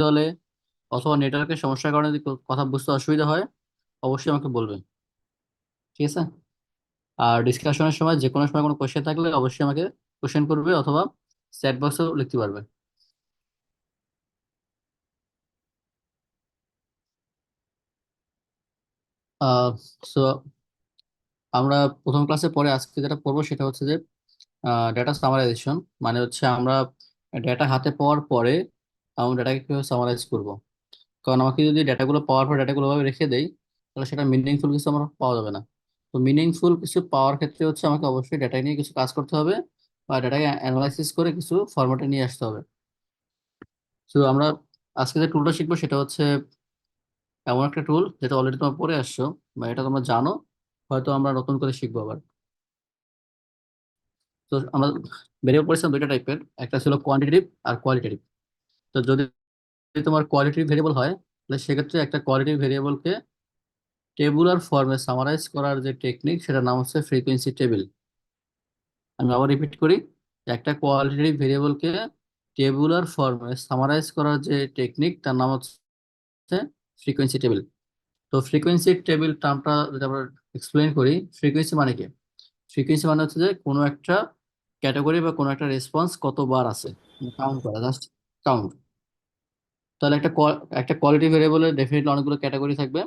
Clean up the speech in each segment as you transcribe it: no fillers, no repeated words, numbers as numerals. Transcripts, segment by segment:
হলে অথবা নেটওয়ার্কের সমস্যার কারণে যদি কথা বুঝতে অসুবিধা হয় অবশ্যই আমাকে বলবেন। ঠিক আছে? আর ডিসকাশনের সময় যে কোনো সময় কোনো কোশ্চেন থাকলে অবশ্যই আমাকে কোশ্চেন করবে অথবা চ্যাট বক্সেও লিখতে পারবে। আহ সো আমরা প্রথম ক্লাসে পরে আজকে যেটা পড়বো সেটা হচ্ছে যে ডেটা সামারাইজেশন। মানে হচ্ছে আমরা ডেটা হাতে পাওয়ার পরে আমরা ডেটাকে কিভাবে সামারাইজ করব। কারণ আমাকে যদি ডেটাগুলো পাওয়ার পর ডেটাগুলো ভাবে রেখে দেই তাহলে সেটা মিনিংফুল কিছু আমার পাওয়া যাবে না। তো মিনিংফুল কিছু পাওয়ার ক্ষেত্রে হচ্ছে আমাকে অবশ্যই ডেটা নিয়ে কিছু কাজ করতে হবে বা ডেটাকে অ্যানালাইসিস করে কিছু ফরম্যাটে নিয়ে আসতে হবে। তো আমরা আজকে যে টুলটা শিখবো সেটা হচ্ছে এমন একটা টুল যেটা অলরেডি তোমরা পড়ে আসছো বা এটা তোমরা জানো, হয়তো আমরা নতুন করে শিখবো আবার। তো আমরা বেরিয়ে পড়েছিলাম দুইটা টাইপের, একটা ছিল কোয়ান্টিটেটিভ আর কোয়ালিটেটিভ। তো যদি তোমার কোয়ালিটিভ ভেরিয়েবল হয় তাহলে সেক্ষেত্রে একটা কোয়ালিটিভ ভেরিয়েবলকে টেবুলার ফর্মে সামারাইজ করার যে টেকনিক সেটার নাম হচ্ছে ফ্রিকোয়েন্সি টেবিল। আমি আবার রিপিট করি, একটা কোয়ালিটেটিভ ভেরিয়েবলকে টেবুলার ফর্মে সামারাইজ করার যে টেকনিক তার নাম হচ্ছে ফ্রিকোয়েন্সি টেবিল। তো ফ্রিকোয়েন্সি টেবিল টার্মটা যদি আমরা এক্সপ্লেইন করি, ফ্রিকোয়েন্সি মানে কি? ফ্রিকোয়েন্সি মানে হচ্ছে যে কোনো একটা ক্যাটাগরি বা কোনো একটা রেসপন্স কতবার আছে কাউন্ট করা, জাস্ট কাউন্ট। তাহলে একটা কোয়ালিটি ভেরিয়েবলের ডেফিনেটলি অনেকগুলো ক্যাটাগরি থাকবে।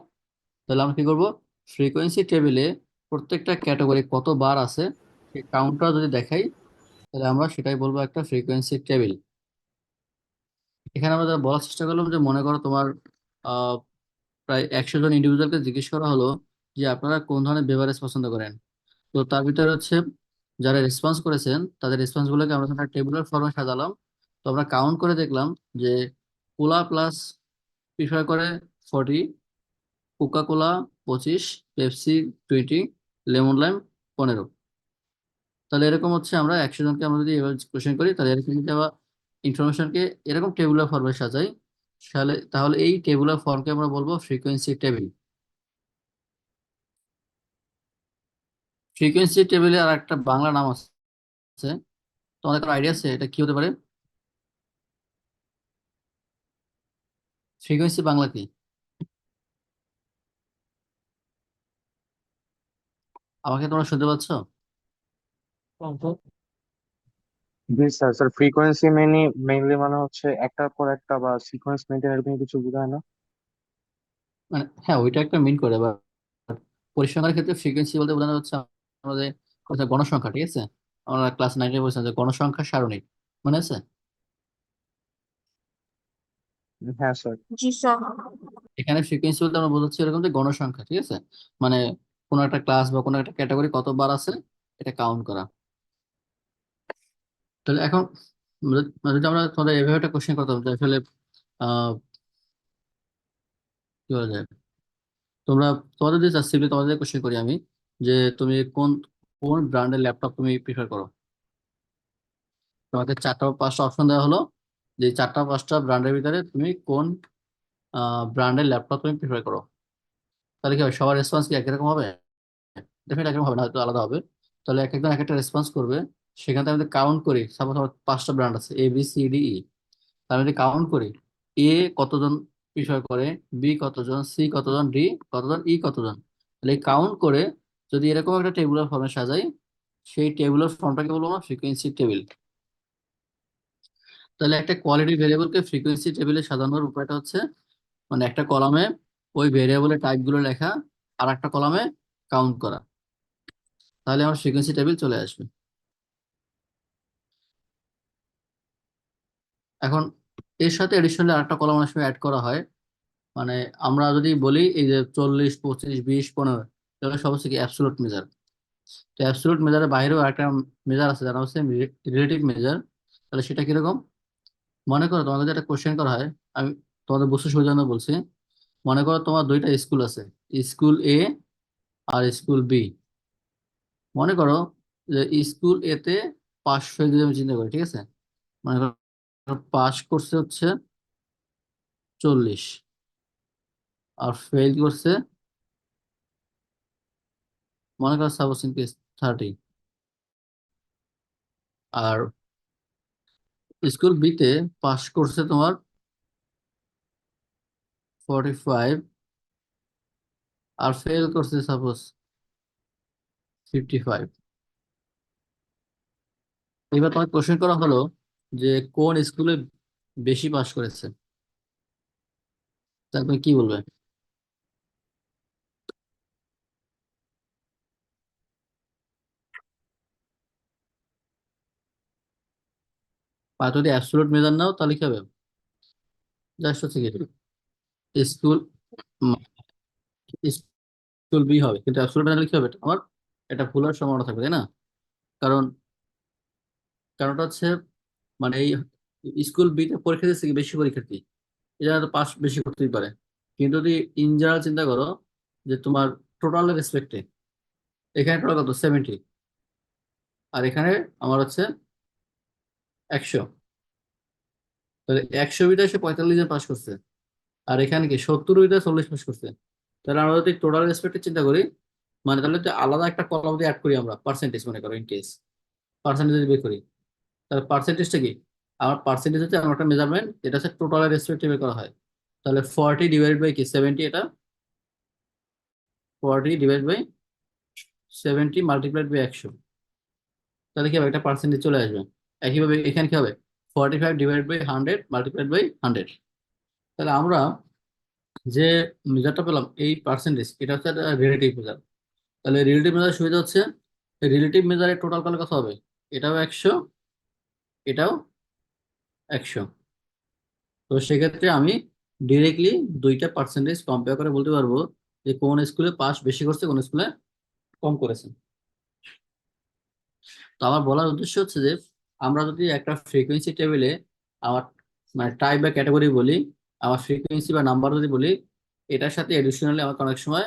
তাহলে আমরা কি করব, ফ্রিকোয়েন্সি টেবিলে প্রত্যেকটা ক্যাটাগরি কতবার আছে সেই কাউন্টটা যদি দেখাই তাহলে আমরা সেটাই বলবো একটা ফ্রিকোয়েন্সি টেবিল। এখানে আমরা যা বলার চেষ্টা করলাম যে মনে করো তোমার আহ, প্রায় 100 জন ইন্ডিভিজুয়ালকে জিজ্ঞেস করা হলো যে আপনারা কোন ধরনের বেভারেজ পছন্দ করেন। তো তার ভিতরে হচ্ছে যারা রেসপন্স করেছেন তাদের রেসপন্স গুলোকে আমরা একটা টেবিলের ফর্মে সাজালাম। তো আমরা কাউন্ট করে দেখলাম যে কোলা প্লাস প্রিফার করে 40, coca cola 25, Pepsi 20, lemon lime 15। তাহলে এরকম হচ্ছে আমরা 100 জনকে আমরা যদি এবার কোশ্চেন করি তাহলে এরকম যদি আমরা ইনফরমেশনকে এরকম টেবুলার ফর্মে সাজাই তাহলে তাহলে এই টেবুলার ফর্মকে আমরা বলবো ফ্রিকোয়েন্সি টেবিল। ফ্রিকোয়েন্সি টেবিলে আর একটা বাংলা নাম আছে, তোমাদের কোনো আইডিয়া আছে এটা কি হতে পারে? ফ্রিকোয়েন্সি বাংলা কি? আমাকে তোমরা শুনতে পাচ্ছ? জি স্যার। স্যার ফ্রিকোয়েন্সি মেইনলি মানে হচ্ছে একটার পর একটা বা সিকোয়েন্স মেনটেন এরকম কিছু বোঝায় না? মানে হ্যাঁ, ওইটা একটা মিন করে বা পরিসংখ্যানের ক্ষেত্রে ফ্রিকোয়েন্সি বলতে বোঝানো হচ্ছে আমাদের কথা গণসংখ্যা। ঠিক আছে? আমরা ক্লাস 9 বলছিলাম যে গণসংখ্যা সারণী, মনে আছে? হ্যাঁ স্যার। জি স্যার। এখানে ফ্রিকোয়েন্সি বলতে আমরা বোঝাচ্ছি এরকম যে গণসংখ্যা। ঠিক আছে? মানে কোনো একটা ক্লাস বা কোনো একটা ক্যাটাগরি কতবার আছে এটা কাউন্ট করা। তাহলে এখন যদি আমরা তোমাদের এভাবে একটা কোশ্চেন করতাম যে আসলে আহ কি বলা যায়, তোমরা তোমাদের যে সিম্পলি তোমাদের কোশ্চেন করি আমি যে তুমি কোন কোন ব্র্যান্ডের ল্যাপটপ তুমি প্রিফার করো। তোমাকে 4টা বা 5টা অপশন দেওয়া হলো যে 4টা 5টা ব্র্যান্ডের ভিতরে তুমি কোন ব্র্যান্ডের ল্যাপটপ তুমি প্রিফার করো। তাহলে কি হবে, সবার রেসপন্স কি একই রকম হবে? ডেফিনেটলি একরকম হবে না, হয়তো আলাদা হবে। তাহলে এক একজন এক একটা রেসপন্স করবে। সেখান থেকে আমি কাউন্ট করি, সাপোজ আমার 5টা ব্র্যান্ড আছে ABCDE। তাহলে যদি কাউন্ট করি এ কতজন প্রিফার করে, বি কতজন, সি কতজন, ডি কতজন, ই কতজন। তাহলে এই কাউন্ট করে যদি এরকম একটা টেবিউলার ফর্মে সাজাই সেই টেবিউলার ফর্মটাকে বলবো আমরা ফ্রিকোয়েন্সি টেবিল। তাহলে একটা কোয়ালিটি ভেরিয়েবলকে ফ্রিকোয়েন্সি টেবিলে সাজানোর উপায়টা হচ্ছে মানে একটা কলামে ওই ভেরিয়েবলের টাইপ গুলো লেখা আর একটা কলামে কাউন্ট করা, তাহলে আমার ফ্রিকোয়েন্সি টেবিল চলে আসবে। এখন এর সাথে এডিশনালি আরেকটা কলাম অনেক সময় অ্যাড করা হয়। মানে আমরা যদি বলি এই যে 40, 25, 20, 15, এগুলো সব হচ্ছে কি অ্যাবসলুট মেজার। তো অ্যাবসলুট মেজারের বাইরেও একটা মেজার আছে যারা হচ্ছে রিলেটিভ মেজার। তাহলে সেটা কিরকম? মনে করো তোমাদের যদি একটা কোশ্চেন করা হয়, আমি তোমাদের বুঝতে সুবিধার জন্য বলছি। মনে করো তোমার দুইটা স্কুল আছে, স্কুল এ আর স্কুল বি। মনে করো যে স্কুল এ তে পাশ ফেল যদি আমি চিন্তা করি, ঠিক আছে? মনে করো পাশ করছে হচ্ছে 40 আর ফেল করছে মনে করো সাপোজ ইন কেস 30। আর স্কুল বি তে পাশ করছে তোমার 45 আর ফেল করছে সাপোজ 55। এবার তোমাকে কোশ্চেন করা হলো যে কোন স্কুলে বেশি পাস করেছে, তা তুমি কি বলবে? আর যদি অ্যাবসলিউট মেজার নাও তাহলে কি হবে? জাস্ট হচ্ছে কি স্কুল, স্কুল বি হবে, কিন্তু অ্যাবসলিউট মেজার কি হবে আমার, এটা ভুল হওয়ার সম্ভাবনা থাকবে, তাই না? কারণ কারণটা হচ্ছে মানে এই স্কুল বিতে পরীক্ষা দিচ্ছে কি বেশি পরীক্ষার্থী, এরা তো পাস বেশি করতেই পারে। কিন্তু যদি ইন জেনারেল চিন্তা করো যে তোমার টোটাল রেসপেক্টে, এখানে টোটাল কত 70, আর এখানে আমার হচ্ছে 100, তাহলে 100 বিতে সে 45 জন পাস করছে, আর এখানে কি 70 বিতে 40 পাস করছে। তাহলে আমরা যদি টোটাল রেসপেক্টে চিন্তা করি, মানে তাহলে তো আলাদা একটা কলাম দিয়ে অ্যাড করি আমরা পার্সেন্টেজ, মনে করো ইন কেস পার্সেন্টেজ বের করি, তাহলে পার্সেন্টেজটা কি, আমার পার্সেন্টেজ হচ্ছে আমার একটা মেজারমেন্ট, এটা হচ্ছে টোটাল রেসপেক্টে বের করা হয়। তাহলে 40 ডিভাইড বাই কি 70, এটা 40 ডিভাইড বাই 70 মাল্টিপ্লাইড বাই 100, তাহলে কি হবে একটা পার্সেন্টেজ চলে আসবে। একইভাবে এখানে কি হবে, 45 ডিভাইড বাই 100 মাল্টিপ্লাইড বাই 100। তাহলে আমরা যে মেজারটা পেলাম এই পার্সেন্টেজ, এটা হচ্ছে রিলেটিভ মেজার। তাহলে রিলেটিভ মেজার সুবিধা হচ্ছে রিলেটিভ মেজারের টোটাল করলে কত হবে, এটাও 100, এটাও 100। তো সেক্ষেত্রে আমি ডিরেক্টলি দুইটা পার্সেন্টেজ কম্পেয়ার করে বলতে পারবো যে কোন স্কুলে পাস বেশি করছে, কোন স্কুলে কম করেছে। তো আমার বলার উদ্দেশ্য হচ্ছে যে আমরা যদি একটা ফ্রিকোয়েন্সি টেবিলে আমার মানে টাইপ বা ক্যাটাগরি বলি, আমার ফ্রিকোয়েন্সি বা নাম্বার যদি বলি, এটার সাথে এডিশনালি আমাকে অনেক সময়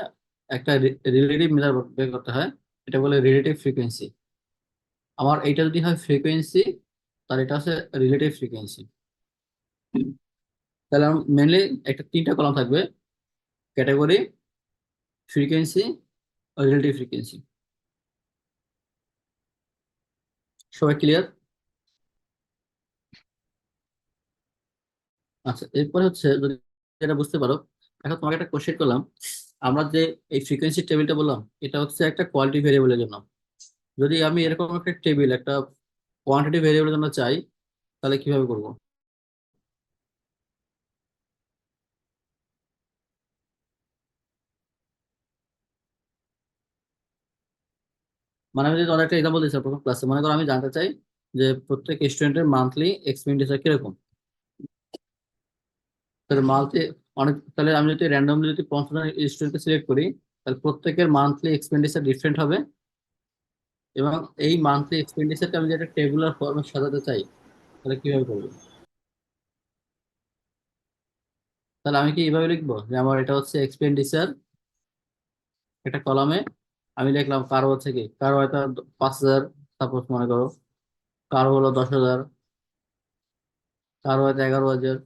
একটা রিলেটিভ মেজার বের করতে হয়, এটা বলে রিলেটিভ ফ্রিকোয়েন্সি। আমার এইটা যদি হয় ফ্রিকোয়েন্সি, তাহলে এটা হচ্ছে রিলেটিভ ফ্রিকোয়েন্সি। তাহলে আমার মেনলি একটা তিনটা কলাম থাকবে, ক্যাটাগরি, ফ্রিকোয়েন্সি, রিলেটিভ ফ্রিকোয়েন্সি। সবাই ক্লিয়ার? আচ্ছা, এরপরে হচ্ছে যদি এটা বুঝতে পারো, এখন তোমাকে একটা কোশ্চেন করলাম, আমরা যে এই ফ্রিকোয়েন্সি টেবিলটা বললাম, এটা হচ্ছে একটা কোয়ালিটি ভেরিয়েবলের জন্য। যদি আমি এরকম একটা টেবিল একটা কোয়ান্টিটি ভেরিয়েবলের জন্য চাই, তাহলে কিভাবে করব? মানে আমি যদি তোমাদের একটা এক্সাম্পল দিচ্ছি প্রথম ক্লাসে, মনে করো আমি জানতে চাই যে প্রত্যেক স্টুডেন্টের মান্থলি এক্সপেন্ডিচার কিরকম। তাহলে মান্থলি তাহলে আমি যদি র্যান্ডমলি যদি 50 জন স্টুডেন্টকে সিলেক্ট করি, তাহলে প্রত্যেকের মান্থলি এক্সপেন্ডিচার ডিফারেন্ট হবে। এবং এই মান্থলি এক্সপেন্ডিচারটা আমি যদি একটা টেবুলার ফর্মে সাজাতে চাই, তাহলে কিভাবে করবো? তাহলে আমি কি এইভাবে লিখবো যে আমার এটা হচ্ছে এক্সপেন্ডিচার, একটা কলামে আমি লিখলাম কারো হচ্ছে কি, কারো হয়তো 5,000 সাপোজ মনে করো, কারো হলো 10,000, কারো হয়তো 11,000,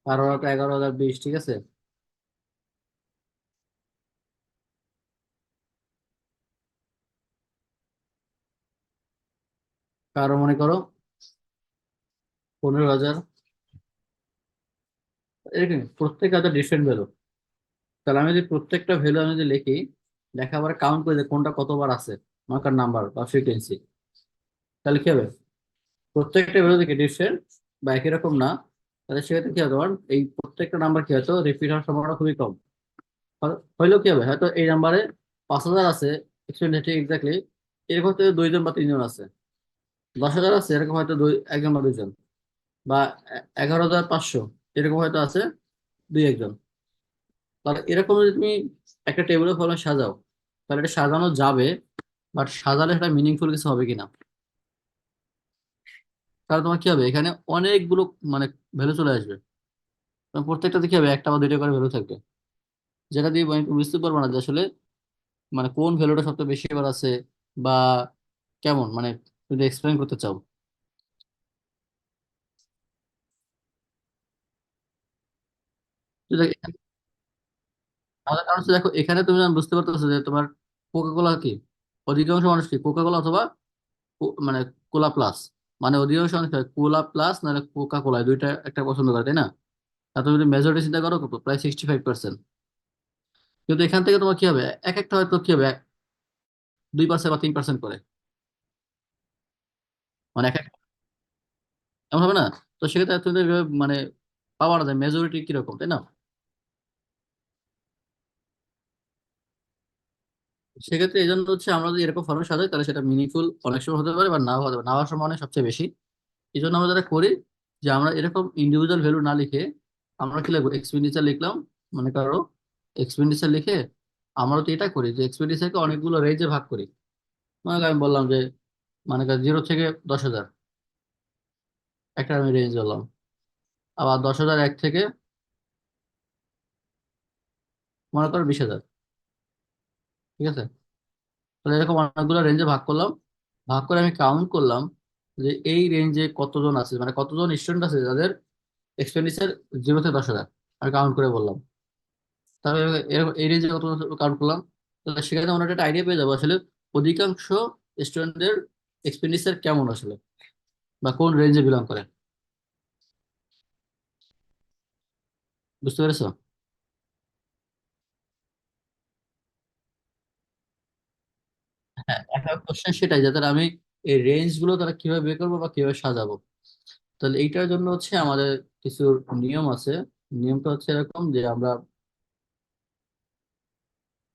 কারো হয়তো 11,020, ঠিক আছে? কারো মনে করো 15,000, এরকম প্রত্যেক হাজার ডিফারেন্ট ভ্যালু। তাহলে আমি যদি প্রত্যেকটা ভ্যালু আমি যদি লিখি, লেখার পরে কাউন্ট করে যে কোনটা কতবার আছে মার্কার নাম্বার বা ফ্রিকোয়েন্সি, তাহলে কি হবে, প্রত্যেকটা ভ্যালু থেকে ডিফারেন্ট বা একই রকম না, তাহলে সেক্ষেত্রে কি হবে তোমার এই প্রত্যেকটা নাম্বার কি হয়তো রিপিট হওয়ার সম্ভাবনা খুবই কম। হইলেও কি হবে, হয়তো এই নাম্বারে 5,000 আছে ঠিক এক্স্যাক্টলি, এরকম হয়তো 2 জন বা 3 জন আছে। 10,000 আছে এরকম হয়তো একজন বা 2 জন, বা 11,500 এরকম হয়তো আছে 2-1 জন। তাহলে এরকম যদি তুমি একটা টেবিলের ফলন সাজাও, তাহলে এটা সাজানো যাবে, বাট সাজালে সেটা মিনিংফুল কিছু হবে কিনা। তাহলে তোমার কি হবে, এখানে অনেকগুলো মানে ভ্যালু চলে আসবে, তোমার প্রত্যেকটাতে কি হবে একটা বা দুইটা করে ভ্যালু থাকবে, যেটা দিয়ে তুমি বুঝতে পারবে না যে আসলে মানে কোন ভ্যালুটা সবচেয়ে বেশি এবার আছে, বা কেমন মানে যদি এক্সপ্লেন করতে চাও। তো তাহলে কারণ হচ্ছে দেখো এখানে তুমি যখন বুঝতে পারতেছো যে তোমার কোকা কোলা কি, অধিকাংশ মানুষ কি কোকা কোলা অথবা মানে কোলা প্লাস, মানে অধিকাংশ মানুষ কোলা প্লাস নাহলে কোকা কোলা দুইটা একটা পছন্দ করে, তাই না? আর তুমি যদি মেজরিটি চিন্তা করো কত, প্রায় 65%। কিন্তু এখান থেকে তোমার কি হবে, এক একটা হয়তো কি হবে 2% বা 3% করে, মানে এক এক এমন হবে না। তো সেক্ষেত্রে তুমি মানে পাওয়া না যায় মেজরিটি কিরকম, তাই না? সেক্ষেত্রে এই জন্য হচ্ছে আমরা যদি এরকম ফর্মে সাজাই তাহলে সেটা মিনিংফুল অনেক সময় হতে পারে বা নাও হতে পারে, না হওয়ার সম্ভাবনা সবচেয়ে বেশি। এই জন্য আমরা যেটা করি যে আমরা এরকম ইন্ডিভিজুয়াল ভ্যালু না লিখে আমরা কি লিখবো, এক্সপেন্ডিচার লিখলাম, মনে করো এক্সপেন্ডিচার লিখে আমরা তো এটা করি যে এক্সপেন্ডিচারকে অনেকগুলো রেঞ্জে ভাগ করি। মনে করো আমি বললাম যে, মানে 0 থেকে 10,000 একটা আমি রেঞ্জ বললাম, আবার 10,000 এক থেকে মনে করো 20,000। ঠিক আছে, তাহলে এরকম অনেকগুলো রেঞ্জে ভাগ করলাম, ভাগ করে আমি কাউন্ট করলাম যে এই রেঞ্জে কতজন আছে, মানে কতজন স্টুডেন্ট আছে যাদের এক্সপেন্ডিচার 0 থেকে 10,000, আমি কাউন্ট করে বললাম। তাহলে এরকম এই রেঞ্জে কত কাউন্ট করলাম, তাহলে সেখানে আমরা একটা আইডিয়া পেয়ে যাবো আসলে অধিকাংশ স্টুডেন্টদের এক্সপেন্ডিচার কেমন আসলে, বা কোন রেঞ্জে বিলং করে। বুঝতে পেরেছো? হ্যাঁ, একটা কোশ্চেন সেটাই, যাতে আমি এই রেঞ্জ গুলো তারা কিভাবে বের করবো বা কিভাবে সাজাবো। তাহলে এইটার জন্য হচ্ছে আমাদের কিছু নিয়ম আছে। নিয়মটা হচ্ছে এরকম যে আমরা,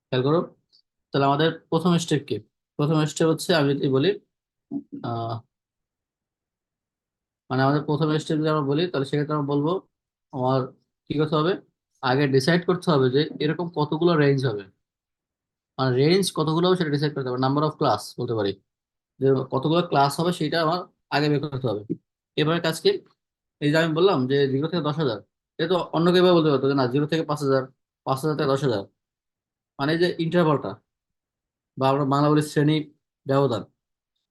খেয়াল করো, তাহলে আমাদের প্রথম স্টেপ কি? প্রথম স্টেপ হচ্ছে আমি যদি বলি, আহ মানে আমাদের প্রথম স্টেপ যদি আমরা বলি তাহলে সেক্ষেত্রে আমরা বলবো আমার কি করতে হবে, আগে ডিসাইড করতে হবে যে এরকম কতগুলো রেঞ্জ হবে, মানে রেঞ্জ কতগুলো হবে সেটা ডিসাইড করতে হবে, নাম্বার অফ ক্লাস বলতে পারি, যে কতগুলো ক্লাস হবে সেটা আমার আগে বের করতে হবে। এবারে কাজ কি, এই যে আমি বললাম যে 0 থেকে 10,000, এটা তো অন্য কেউ বলতে পারতো যে না 0 থেকে 5,000, 5,000 থেকে 10,000, মানে এই যে ইন্টারভালটা, বা আমরা বাংলা বলি শ্রেণী ব্যবধান,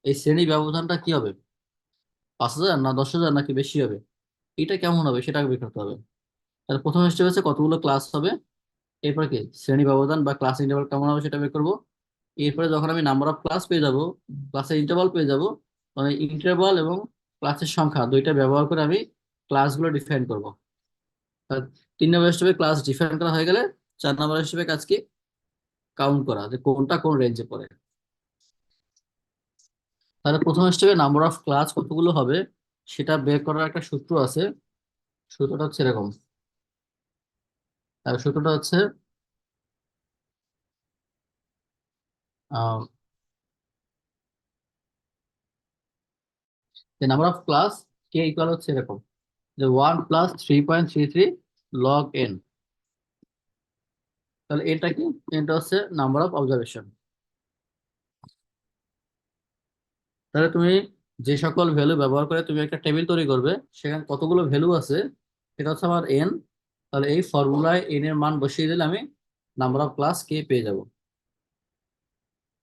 এই শ্রেণী ব্যবধানটা কি হবে, 5,000 না 10,000 নাকি বেশি হবে, এটা কেমন হবে সেটা আগে বের করতে হবে। তাহলে প্রথম স্টেপ হচ্ছে কতগুলো ক্লাস হবে, এরপর কি শ্রেণী ব্যবধান বা ক্লাস ইন্টারভাল কেমন হবে সেটা বের করবো। এরপরে যখন আমি নাম্বার অফ ক্লাস পেয়ে যাব, ক্লাসের ইন্টারভাল পেয়ে যাব, তখন ইন্টারভাল এবং ক্লাসের সংখ্যা দুইটা ব্যবহার করে আমি ক্লাসগুলো ডিফাইন করব। আর 3 নম্বর স্টেপে ক্লাস ডিফাইন করা হয়ে গেলে 4 নম্বর স্টেপে কাজ কি, কাউন্ট করা যে কোনটা কোন রেঞ্জে পড়ে। তাহলে প্রথম স্টেপে নাম্বার অফ ক্লাস কতগুলো হবে সেটা বের করার একটা সূত্র আছে। সূত্রটা হচ্ছে এরকম, আর সূত্রটা হচ্ছে number of class K equal হচ্ছে এরকম, যে 1 + 3.33 log n। তাহলে এটা কি, এটা হচ্ছে নাম্বার অফ অবজারভেশন। তাহলে তুমি যে সকল ভ্যালু ব্যবহার করে তুমি একটা টেবিল তৈরি করবে, সেখানে কতগুলো ভ্যালু আছে সেটা হচ্ছে আমার এন। তাহলে এই ফর্মুলায় এন এর মান বসিয়ে দিলে আমি নাম্বার অফ ক্লাস কে পেয়ে যাব।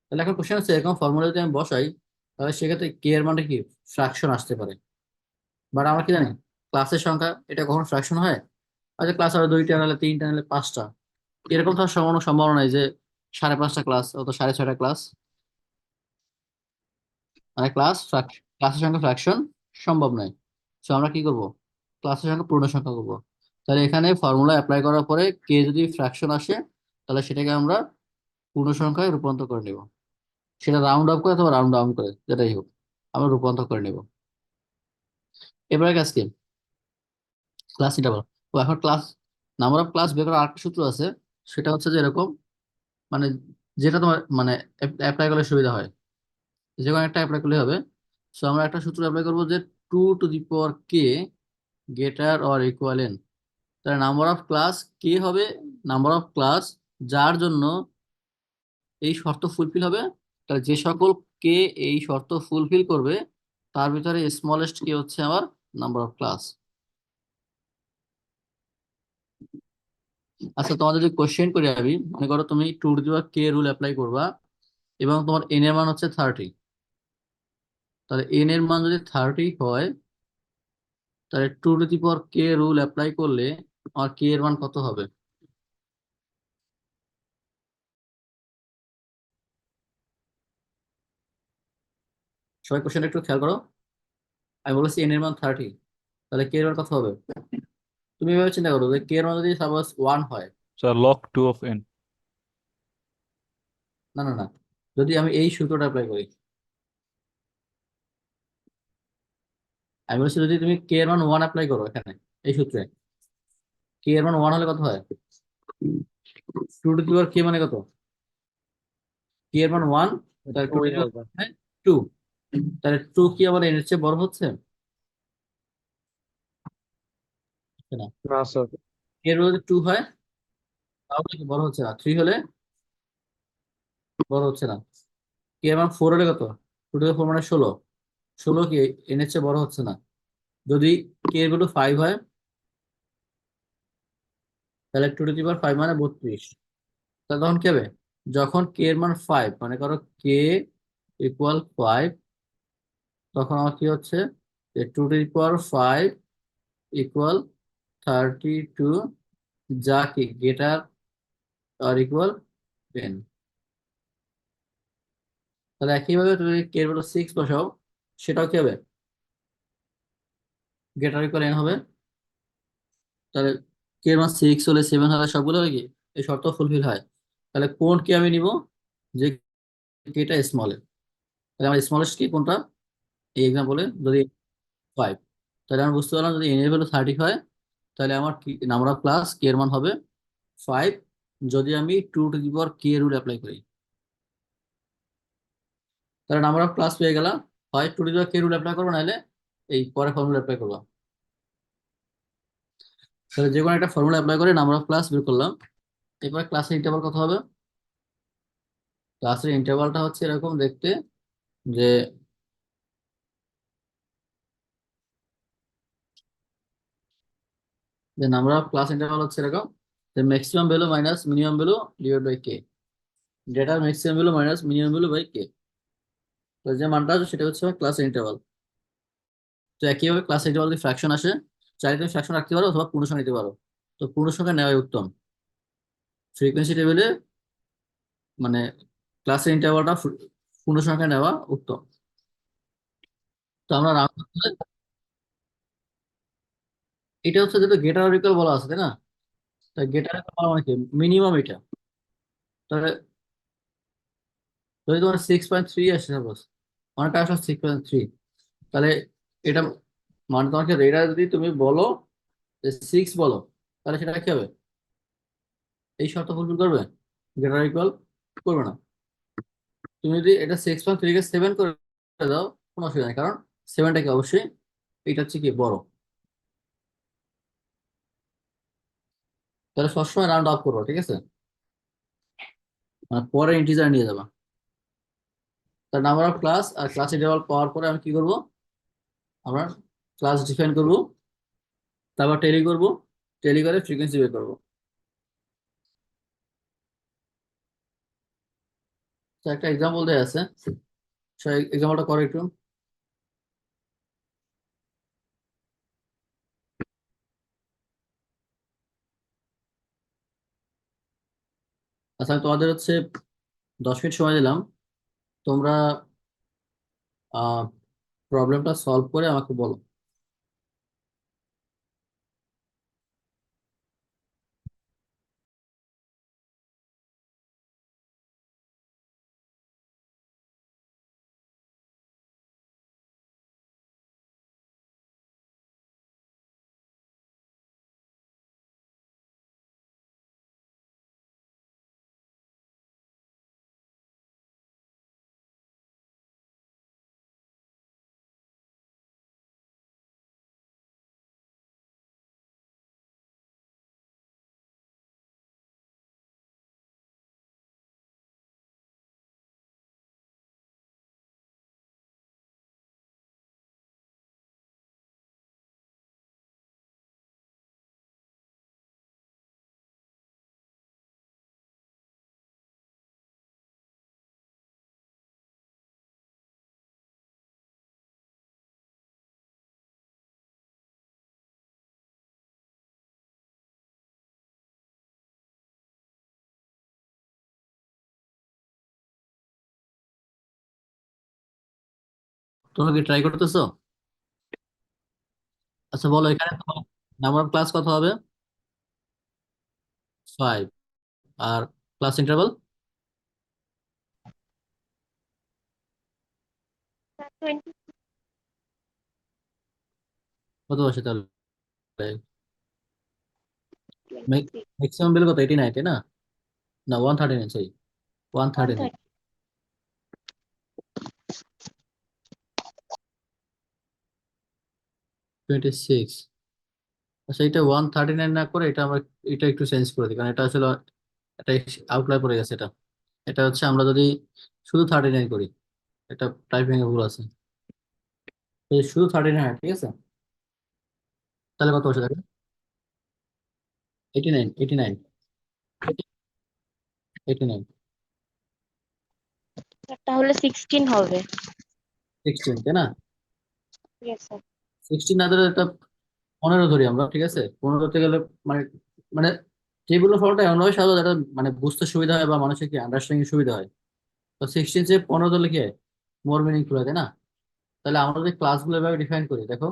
তাহলে এখন কোশ্চেন হচ্ছে এরকম ফর্মুলা যদি আমি বসাই তাহলে সেক্ষেত্রে কে এর মানটা কি, ফ্র্যাকশন আসতে পারে। বাট আমরা কি জানি ক্লাসের সংখ্যা এটা কখনো ফ্র্যাকশন হয়? আচ্ছা ক্লাস হবে 2টা, নাহলে 3টা, নাহলে 5টা, এরকম তো আর কোনো সম্ভাবনা নাই যে 5.5টা ক্লাস অত 6.5টা ক্লাস, মানে ক্লাসের সংখ্যা ফ্র্যাকশন সম্ভব নয়। তো আমরা কি করব, ক্লাসের সংখ্যা পূর্ণ সংখ্যা করব। তাহলে এখানে ফর্মুলা অ্যাপ্লাই করার পরে কে যদি ফ্র্যাকশন আসে তাহলে সেটাকে আমরা পূর্ণ সংখ্যায় রূপান্তর করে নেব, সেটা রাউন্ড আপ করে অথবা রাউন্ড ডাউন করে যেটাই হোক আমরা রূপান্তর করে নেব। এবারে কাজ কি, ক্লাস ইন্টারভাল। তো এখন ক্লাস নাম্বার অফ ক্লাস বের করার আরেকটা সূত্র আছে, সেটা হচ্ছে যে এরকম, মানে যেটা তোমার মানে অ্যাপ্লাই করলে সুবিধা হয়, যে কোনো একটা অ্যাপ্লাই করলে হবে। সো আমরা একটা সূত্র অ্যাপ্লাই করবো যে 2 টু দি পাওয়ার কে গ্রেটার অর ইকুয়ালেন, তাহলে নাম্বার অফ ক্লাস কে হবে নাম্বার অফ ক্লাস যার জন্য এই শর্ত ফুলফিল হবে। তাহলে যে সকল কে এই শর্ত ফুলফিল করবে তার ভিতরে স্মলেস্ট কে হচ্ছে আমার নাম্বার অফ ক্লাস। আচ্ছা তোমাদের যদি কোশ্চেন করি আমি, মনে করো তুমি 2 to the power K rule apply করবা এবং তোমার এন এর মান হচ্ছে 30, তাহলে এন এর মান যদি 30 হয় তাহলে 2 to the power K rule apply করলে আমার কে এর মান কত হবে? সবাই কোশ্চেনটা একটু খেয়াল করো। আমি বলেছি এন এর মান 30, তাহলে কে এর মান কত হবে? তুমি এভাবে চিন্তা করো যে কে এর মান যদি সাপোজ 1 হয়। So log 2 of n. না না না, যদি আমি এই সূত্রটা অ্যাপ্লাই করি, আমি বলছি যদি তুমি কে এর মান 1 অ্যাপ্লাই করো এখানে এই সূত্রে, কে এর মান 1 হলে কত হয়? 2 টু দি পাওয়ার কে মানে কত? কে এর মান 1, তাহলে 2 টু ওই দি হবে। পাওয়ার 2, তাহলে 2 কি আবার এর চেয়ে বড় হচ্ছে? হচ্ছে না। না স্যার। কে এর যদি 2 হয় তাহলে কি বড় হচ্ছে না? 3 হলে বড় হচ্ছে না। কে এর মান 4 হলে কত? 2 টু দি পাওয়ার 4 মানে 16, 16 কি এর চেয়ে বড় হচ্ছে না? যদি কে এর ভ্যালু 5 হয় তাহলে 2 টু দি পাওয়ার 5 মানে 32। তাহলে তখন কি হবে? যখন কে এর মান 5, মানে করো কে ইকুয়াল 5, তখন আমার কি হচ্ছে যে 2 টু দি পাওয়ার 5 ইকুয়াল 32, যা কি গ্রেটার আর ইকুয়াল 10। তাহলে একইভাবে তুমি যদি কে এর ভ্যালু 6 বসাও, সেটাও কি হবে? গ্রেটার ইকুয়াল 10 হবে। তাহলে কে এর মান 6 হলে 7 হলে সবগুলো হবে কি এই শর্ত ফুলফিল হয়। তাহলে কোন কে আমি নিব? যে কেটা স্মলের। তাহলে আমার স্মলেস্ট কি কোনটা? এই এক্সাম্পলে যদি 5, তাহলে আমরা বুঝতে পারলাম যদি এন এর ভ্যালু 30 হয় তাহলে আমার নাম্বার অফ ক্লাস কে এর মান হবে 5, যদি আমি 2 to the power K rule apply করি। তাহলে নাম্বার অফ ক্লাস পেয়ে গেলাম, হয় 2 to the power K rule apply করবো, নাহলে এই পরে ফর্মুলা অ্যাপ্লাই করবো। তাহলে যে কোনো একটা ফর্মুলা অ্যাপ্লাই করে নাম্বার অফ ক্লাস বের করলাম। এরপরে ক্লাসের ইন্টারভাল কত হবে? ক্লাসের ইন্টারভালটা হচ্ছে এরকম দেখতে, যে যে নাম্বার অফ ক্লাস ইন্টারভাল হচ্ছে এরকম, যে maximum value minus minimum value divide by k, ডেটার maximum value minus minimum value by k. তো যে মানটা আছে সেটা হচ্ছে ক্লাস ইন্টারভাল। তো একইভাবে ক্লাস ইন্টারভাল যদি ফ্র্যাকশন আসে, চাইলে তুমি ফ্র্যাকশন রাখতে পারো অথবা পূর্ণসংখ্যা নিতে পারো। তো পূর্ণসংখ্যা নেওয়াই উত্তম। ফ্রিকোয়েন্সি টেবিলে মানে ক্লাসের ইন্টারভালটা পূর্ণসংখ্যা নেওয়া উত্তম। তো আমরা রাউন্ড করলে এটা হচ্ছে যেটা গেটার ইকুয়াল বলা আছে তাই না? তাই গেটার বলা মানে কি মিনিমাম এটা। তাহলে যদি তোমার 6.3 আসে সাপোজ, অনেকটা আসলে 6.3, তাহলে এটা মানে তোমাকে এটা যদি তুমি বলো যে 6 বলো, তাহলে সেটা কি হবে? এই শর্ত ফুলফিল করবে? গেটার ইকুয়াল করবে না। তুমি যদি এটা 6.3 কে 7 করে দাও, কোনো অসুবিধা নেই, কারণ 7টা কি অবশ্যই এটা হচ্ছে কি বড়। তাহলে সবসময় রাউন্ড অফ করবো, ঠিক আছে? মানে পরে ইন্টিজার নিয়ে যাবা। তার নাম্বার অফ ক্লাস আর ক্লাস ইন্টারভাল পাওয়ার পরে আমি কি করব? আমরা ক্লাস ডিফাইন করব, তারপর টেলি করব, টেলি করে ফ্রিকোয়েন্সি বের করব। তো একটা এক্সাম্পল দেয়া আছে, সেই এক্সাম্পলটা করো একটু। আচ্ছা আমি তোমাদের হচ্ছে 10 মিনিট সময় দিলাম, তোমরা প্রবলেমটা সলভ করে আমাকে বলো। তোমরা কি ট্রাই করতেছো? আচ্ছা বলো এখানে তো নাম্বার অফ ক্লাস কত হবে? 5। আর ক্লাস ইন্টারভাল 20, কত আসে তাহলে? 26, ম্যাক্সিমাম ভ্যালু কত? 89, তাই না? না, 139, সরি, 139। 130। 26। আচ্ছা, এটা 139 না করে এটা আমরা এটা একটু চেঞ্জ করে দিই, কারণ এটা আসলে এটা আউটলাইন পড়ে গেছে। এটা এটা হচ্ছে আমরা যদি শুধু 39 করি, এটা টাইপিং এ ভুল আছে। এই শুধু 39, ঠিক আছে? তাহলে কত বসে থাকে? 89, 89, 89। তাহলে 16 হবে। 16, তাই না? Yes sir. 16 না ধরে এটা 15 ধরি আমরা, ঠিক আছে? 15 ধরতে গেলে মানে মানে টেবিলের ফর্মটা এমন ভাবে সাজানো যাতে মানে বুঝতে সুবিধা হয় বা মানুষের কি আন্ডারস্ট্যান্ডিং সুবিধা হয়। তো 16 চেয়ে 15 ধরলে কি মোর মিনিংফুল হয়, তাই না? তাহলে আমরা যদি ক্লাসগুলো এভাবে ডিফাইন করি, দেখো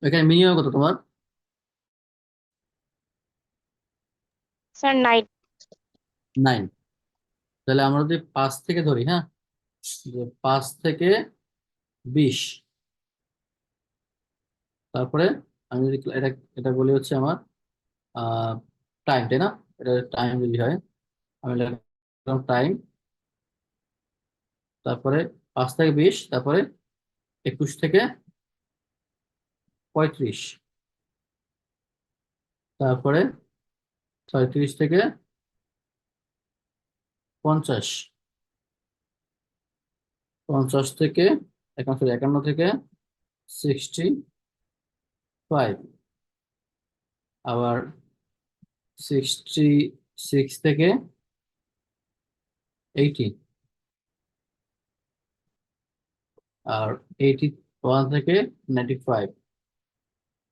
এখানে মিনিমাম কত তোমার? স্যার 9। 9। তাহলে আমরা যদি 5 থেকে ধরি, হ্যাঁ, যে 5 থেকে 20, তারপরে আমি যদি এটা এটা বলি হচ্ছে আমার টাইম, তাই না? এটা টাইম যদি হয়, আমি লিখলাম টাইম, তারপরে 5 থেকে 20, তারপরে 21 থেকে 35, তারপরে 36 থেকে 50, 50 থেকে 51 থেকে 65, আবার 66 থেকে 80, আর 81 থেকে 95।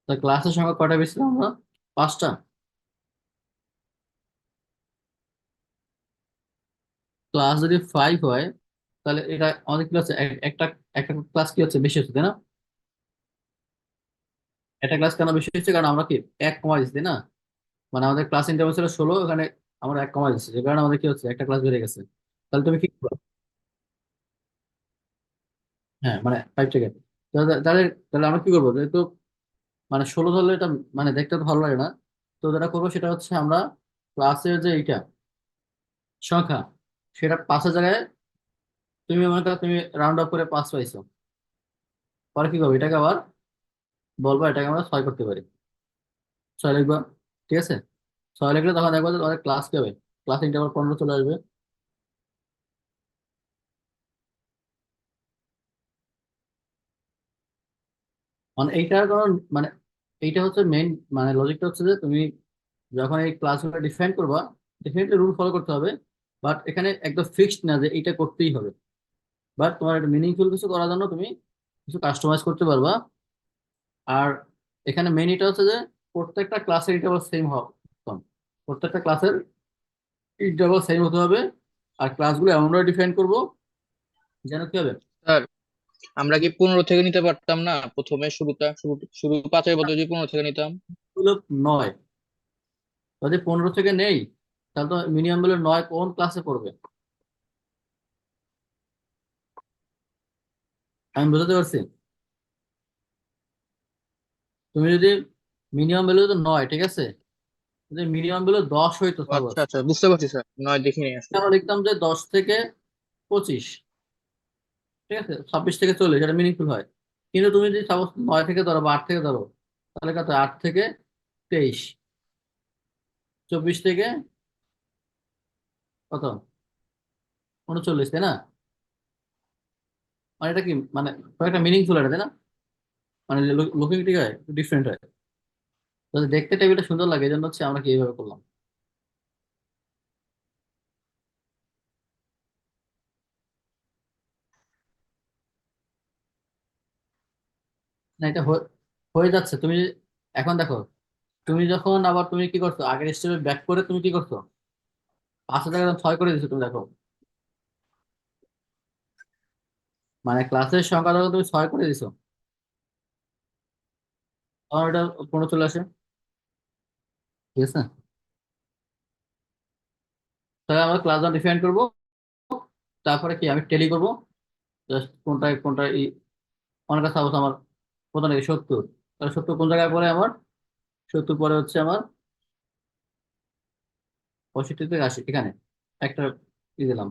তা ক্লাসের সংখ্যা কয়টা বেশি আমরা? 5টা। ক্লাস যদি 5 হয়, তাহলে এটা আমাদের কি হচ্ছে একটা একটা ক্লাস কি হচ্ছে বেশি হচ্ছে, তাই না? একটা ক্লাস কেন বেশি হচ্ছে? কারণ আমরা কি এক কমা দিচ্ছি, তাই না? মানে আমাদের ক্লাস ইন্টারভ্যাল ছিল 16, এখানে আমরা এক কমা দিচ্ছি, যে কারণে আমাদের কি হচ্ছে একটা ক্লাস বেড়ে গেছে। তাহলে তুমি কি করবে? হ্যাঁ, মানে 5 থেকে। তাহলে তাহলে তাহলে আমরা কি করবো যেহেতু মানে 16 ধরলে এটা মানে দেখতে তো ভালো লাগে না। তো যেটা করবো সেটা হচ্ছে আমরা ক্লাসের যে এইটা সংখ্যা, সেটা 5-এর জায়গায় তুমি মনে করো তুমি রাউন্ড অফ করে 5 পাইছো, পরে কি করবো? এটাকে আবার বলবো এটাকে আমরা 6 করতে পারি। 6 লিখবা, ঠিক আছে? 6 লিখলে তখন দেখবো যে তোমাদের ক্লাস কি হবে, ক্লাস ইন্টারভাল 15 চলে আসবে। মানে এইটার কারণ মানে এইটা হচ্ছে মেইন মানে লজিকটা হচ্ছে যে তুমি যখন এই ক্লাসগুলো ডিফাইন করবা, ডেফিনেটলি রুল ফলো করতে হবে, বাট এখানে একদম ফিক্সড না যে এইটা করতেই হবে। বাট তোমার একটা মিনিংফুল কিছু করার জন্য তুমি কিছু কাস্টমাইজ করতে পারবা। আর এখানে মেইন এটা হচ্ছে যে প্রত্যেকটা ক্লাসের ইন্টারভাল সেম হবে। প্রত্যেকটা ক্লাসের ইন্টারভাল সেম হতে হবে। আর ক্লাসগুলো এমনভাবে ডিফাইন করবো যেন কি হবে, স্যার, আমরা কি 15 থেকে নিতে পারতাম না? প্রথমে শুরু 5-এর বদলে যদি 15 থেকে নিতাম। গুলো 9। যদি 15 থেকে নেই, তাহলে তো মিনিমাম বলে 9 কোন ক্লাসে পড়বে? আমি বুঝতে পারছি। তুমি যদি মিনিমাম ভ্যালু তো 9, ঠিক আছে? যদি মিনিমাম ভ্যালু 10 হইতো ও সাপোজ, আচ্ছা আচ্ছা, বুঝতে পারছি স্যার, নয় দেখিনি আসলে। আমরা লিখতাম যে 10 থেকে 25, ঠিক আছে? 26 থেকে 40, এটা মিনিংফুল হয়। কিন্তু তুমি যদি সাপোজ 9 থেকে ধরো বা 8 থেকে ধরো, তাহলে কত? 8 থেকে 23, 24 থেকে কত? 39, তাই না? মানে এটা কি মানে একটা মিনিংফুল এটা, তাই না? মানে লুকিং ঠিক হয়, ডিফারেন্ট হয়। যদি দেখতে টেবিলটা সুন্দর লাগে, এই জন্য হচ্ছে আমরা কি এইভাবে করলাম। না, এটা হয়ে যাচ্ছে। তুমি এখন দেখো, তুমি যখন আবার তুমি কি করছো, আগের স্টেপে ব্যাক করে তুমি কি করছো? 5 জায়গায় 6 করে দিচ্ছ। তুমি দেখো মানে ক্লাসের সংখ্যা যখন তুমি 6 করে দিছো, আমার এটা পনেরো চলে আসে, ঠিক আছে। তাহলে আমরা ক্লাস ওয়ান ডিফাইন করবো, তারপরে কি আমি টেলি করবো, জাস্ট কোনটা কোনটা আমার কাছে সাপোজ আমার প্রথম থেকে 70, তাহলে 70 কোন জায়গায় পরে আমার, 70 পরে হচ্ছে আমার 65 থেকে 80, এখানে একটা দিলাম।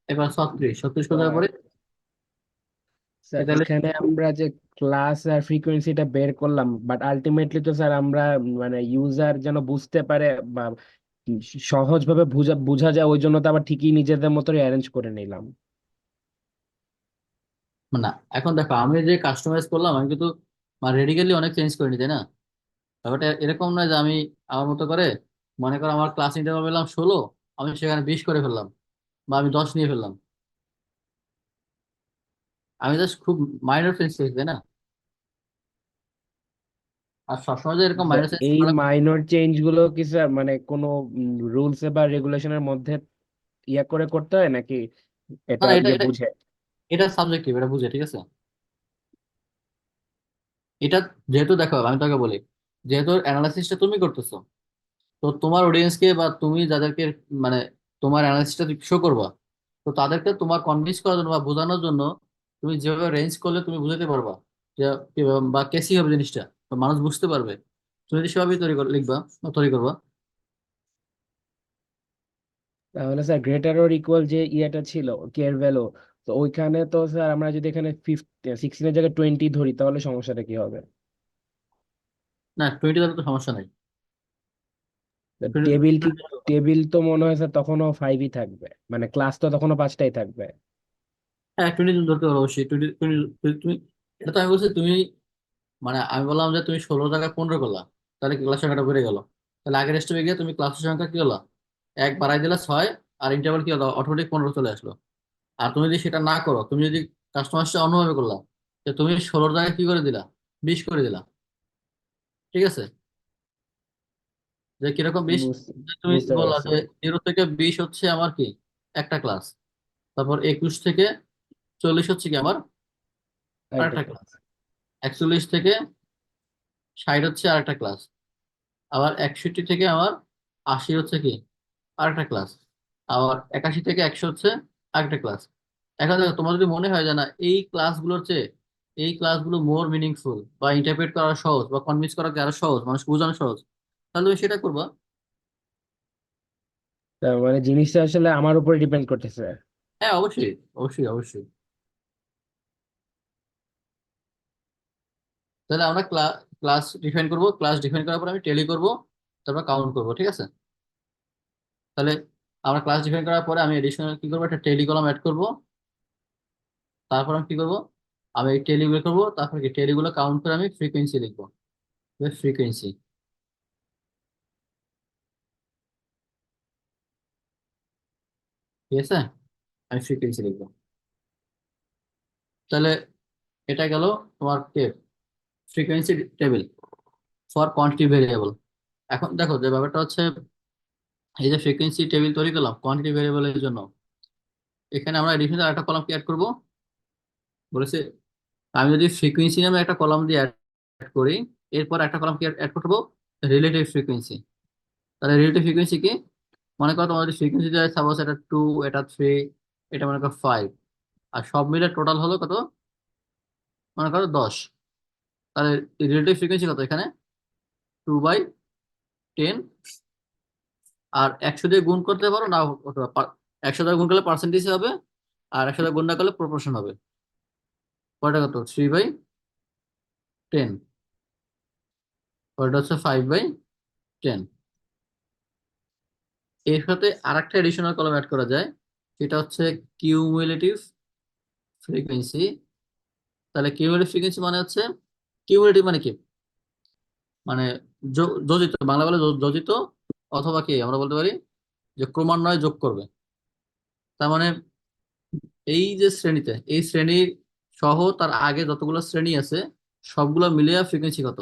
এবার 36, 36 কোন জায়গায় স্যার পরে, স্যার তাহলে এখানে আমরা যে ক্লাস আর ফ্রিকোয়েন্সিটা বের করলাম, বাট আলটিমেটলি তো স্যার আমরা মানে ইউজার যেন বুঝতে পারে বা সহজভাবে বোঝা বোঝা যায়, ওই জন্য তো আবার ঠিকই নিজেদের মতো অ্যারেঞ্জ করে নিলাম। না, এখন দেখো আমি যে কাস্টমাইজ করলাম, আমি কিন্তু রেডিক্যালি অনেক চেঞ্জ করিনি, তাই না? ব্যাপারটা এরকম নয় যে আমি আমার মতো করে, মনে করো আমার ক্লাস ইন্টারভাল পেলাম 16, আমি সেখানে 20 করে ফেললাম, বা আমি 10 নিয়ে ফেললাম। আমি জাস্ট খুব মাইনর চেঞ্জ করেছি, তাই না? আর সবসময় যে এরকম মাইনর চেঞ্জ এই করা, মাইনর চেঞ্জ গুলো কি স্যার মানে কোনো রুলস বা রেগুলেশনের মধ্যে ইয়া করে করতে হয় নাকি না এটা না, এটা ইয়ে এটা বুঝে? এটা সাবজেক্টিভ, এটা বুঝে, ঠিক আছে। এটা যেহেতু দেখো আমি তোকে বলি, যেহেতু অ্যানালাইসিসটা তুমি করতেছো, তো তোমার অডিয়েন্সকে বা তুমি যাদেরকে মানে তোমার অ্যানালাইসিসটা শো করবা, তো তাদেরকে তোমার কনভিন্স করার জন্য বা বোঝানোর জন্য তুমি যেভাবে রেঞ্জ করলে তুমি বুঝাতে পারবা যে বা কেসি হবে জিনিসটা, বা মানুষ বুঝতে পারবে, তুমি যদি সেভাবেই তৈরি লিখবা বা তৈরি করবা। তাহলে স্যার গ্রেটার অর ইকুয়াল যে ইয়েটা ছিল কেয়ার ভ্যালু, তো ওইখানে তো স্যার আমরা যদি এখানে 16 এর জায়গায় 20 ধরি তাহলে সমস্যাটা কি হবে? না, 20 দ্বারা তো সমস্যা নাই। টেবিল কি, টেবিল তো মনে হয় স্যার তখনও 5ই থাকবে, মানে ক্লাস তো তখনও 5টাই থাকবে। হ্যাঁ, 20 ধরতে পারো অবশ্যই। 20 তুমি, এটা তো আমি বলছি তুমি, আমি বললাম যে তুমি 16 জায়গায় 15 করলা, তাহলে কি ক্লাস সংখ্যাটা বেড়ে গেল? তাহলে আগের স্টেপে গিয়ে তুমি ক্লাসের সংখ্যা কি হলো, এক বাড়াই দিলা 6, আর ইন্টারভাল কি হলো, অটোমেটিক 15 চলে আসলো। আর তুমি যদি সেটা না করো, তুমি যদি কাস্টমাইজটা অন্যভাবে করলা, যে তুমি 16 জায়গায় কি করে দিলা, 20 করে দিলা, ঠিক আছে। যে কিরকম 20, বুঝতে তুমি বুঝতে বললা পারছি। যে 0 থেকে 20 হচ্ছে আমার কি একটা ক্লাস, তারপর 21 থেকে 40 হচ্ছে কি আমার একটা আরেকটা ক্লাস। ক্লাস, 41 থেকে 60 হচ্ছে আরেকটা ক্লাস, আবার 61 থেকে আমার 80 হচ্ছে কি আরেকটা ক্লাস, আবার 81 থেকে 100 হচ্ছে আরেকটা ক্লাস। এখন দেখো, তোমার যদি মনে হয় যে না এই ক্লাসগুলোর চেয়ে এই ক্লাসগুলো মোর মিনিংফুল, বা ইন্টারপ্রেট করা সহজ, বা কনভিন্স করা আরো সহজ, মানুষকে বোঝানো সহজ, তাহলে তুমি সেটা করবা। তার মানে জিনিসটা আসলে আমার উপরে ডিপেন্ড করতেছে। হ্যাঁ, অবশ্যই অবশ্যই অবশ্যই। তাহলে আমরা ক্লাস ডিফাইন করব, ক্লাস ডিফাইন করার পর আমি টেলি করব, তারপর কাউন্ট করব, ঠিক আছে। তাহলে আমরা ক্লাস ডিফাইন করার পরে আমি এডিশনাল কি করবো, একটা টেলি কলাম অ্যাড করব, তারপর আমি কি করব, আমি এই টেলি বের করবো, তারপর কি টেলিগুলো কাউন্ট করে আমি ফ্রিকোয়েন্সি লিখবো, ফ্রিকোয়েন্সি, ঠিক আছে, আমি ফ্রিকোয়েন্সি লিখবো। তাহলে এটা গেল তোমার কে frequency table for quantity variable. এখন দেখো যে ব্যাপারটা হচ্ছে, এই যে ফ্রিকোয়েন্সি টেবিল তৈরি করলাম কোয়ান্টিটি ভেরিয়েবলের জন্য, এখানে আমরা এডিশনাল একটা কলাম কি অ্যাড করবো বলেছে, আমি যদি ফ্রিকোয়েন্সি নামে একটা কলাম দিয়ে অ্যাড করি, এরপর একটা কলাম কি অ্যাড করবো, রিলেটিভ ফ্রিকোয়েন্সি। তাহলে রিলেটিভ ফ্রিকোয়েন্সি কি, মনে করো তোমার যদি ফ্রিকোয়েন্সি দেয় সাপোজ এটা 2, এটা 3, এটা মনে করো 5, আর সব মিলে টোটাল হলো কত, মনে করো 10। তাহলে রিলেটিভ ফ্রিকোয়েন্সি কত এখানে, 2/10, আর 100 দিয়ে গুণ করতে পারো না, 100 দিয়ে গুণ করলে পার্সেন্টেজ হবে, আর 100 দিয়ে গুণ না করলে প্রপোর্শন হবে। কয়টা কত, 3/10, ওটা হচ্ছে 5/10। এর সাথে আরেকটা এডিশনাল কলাম অ্যাড করা যায়, সেটা হচ্ছে কিউমুলেটিভ ফ্রিকোয়েন্সি। তাহলে কিউমুলেটিভ ফ্রিকোয়েন্সি মানে হচ্ছে, কিউমুলেটিভ মানে কি, মানে যোজিত, বাংলা বলে যোজিত, অথবা কি আমরা বলতে পারি যে ক্রমান্বয়ে যোগ করবে। তার মানে এই যে শ্রেণীতে, এই শ্রেণীর সহ তার আগে যতগুলো শ্রেণী আছে সবগুলো মিলিয়ে ফ্রিকোয়েন্সি কত।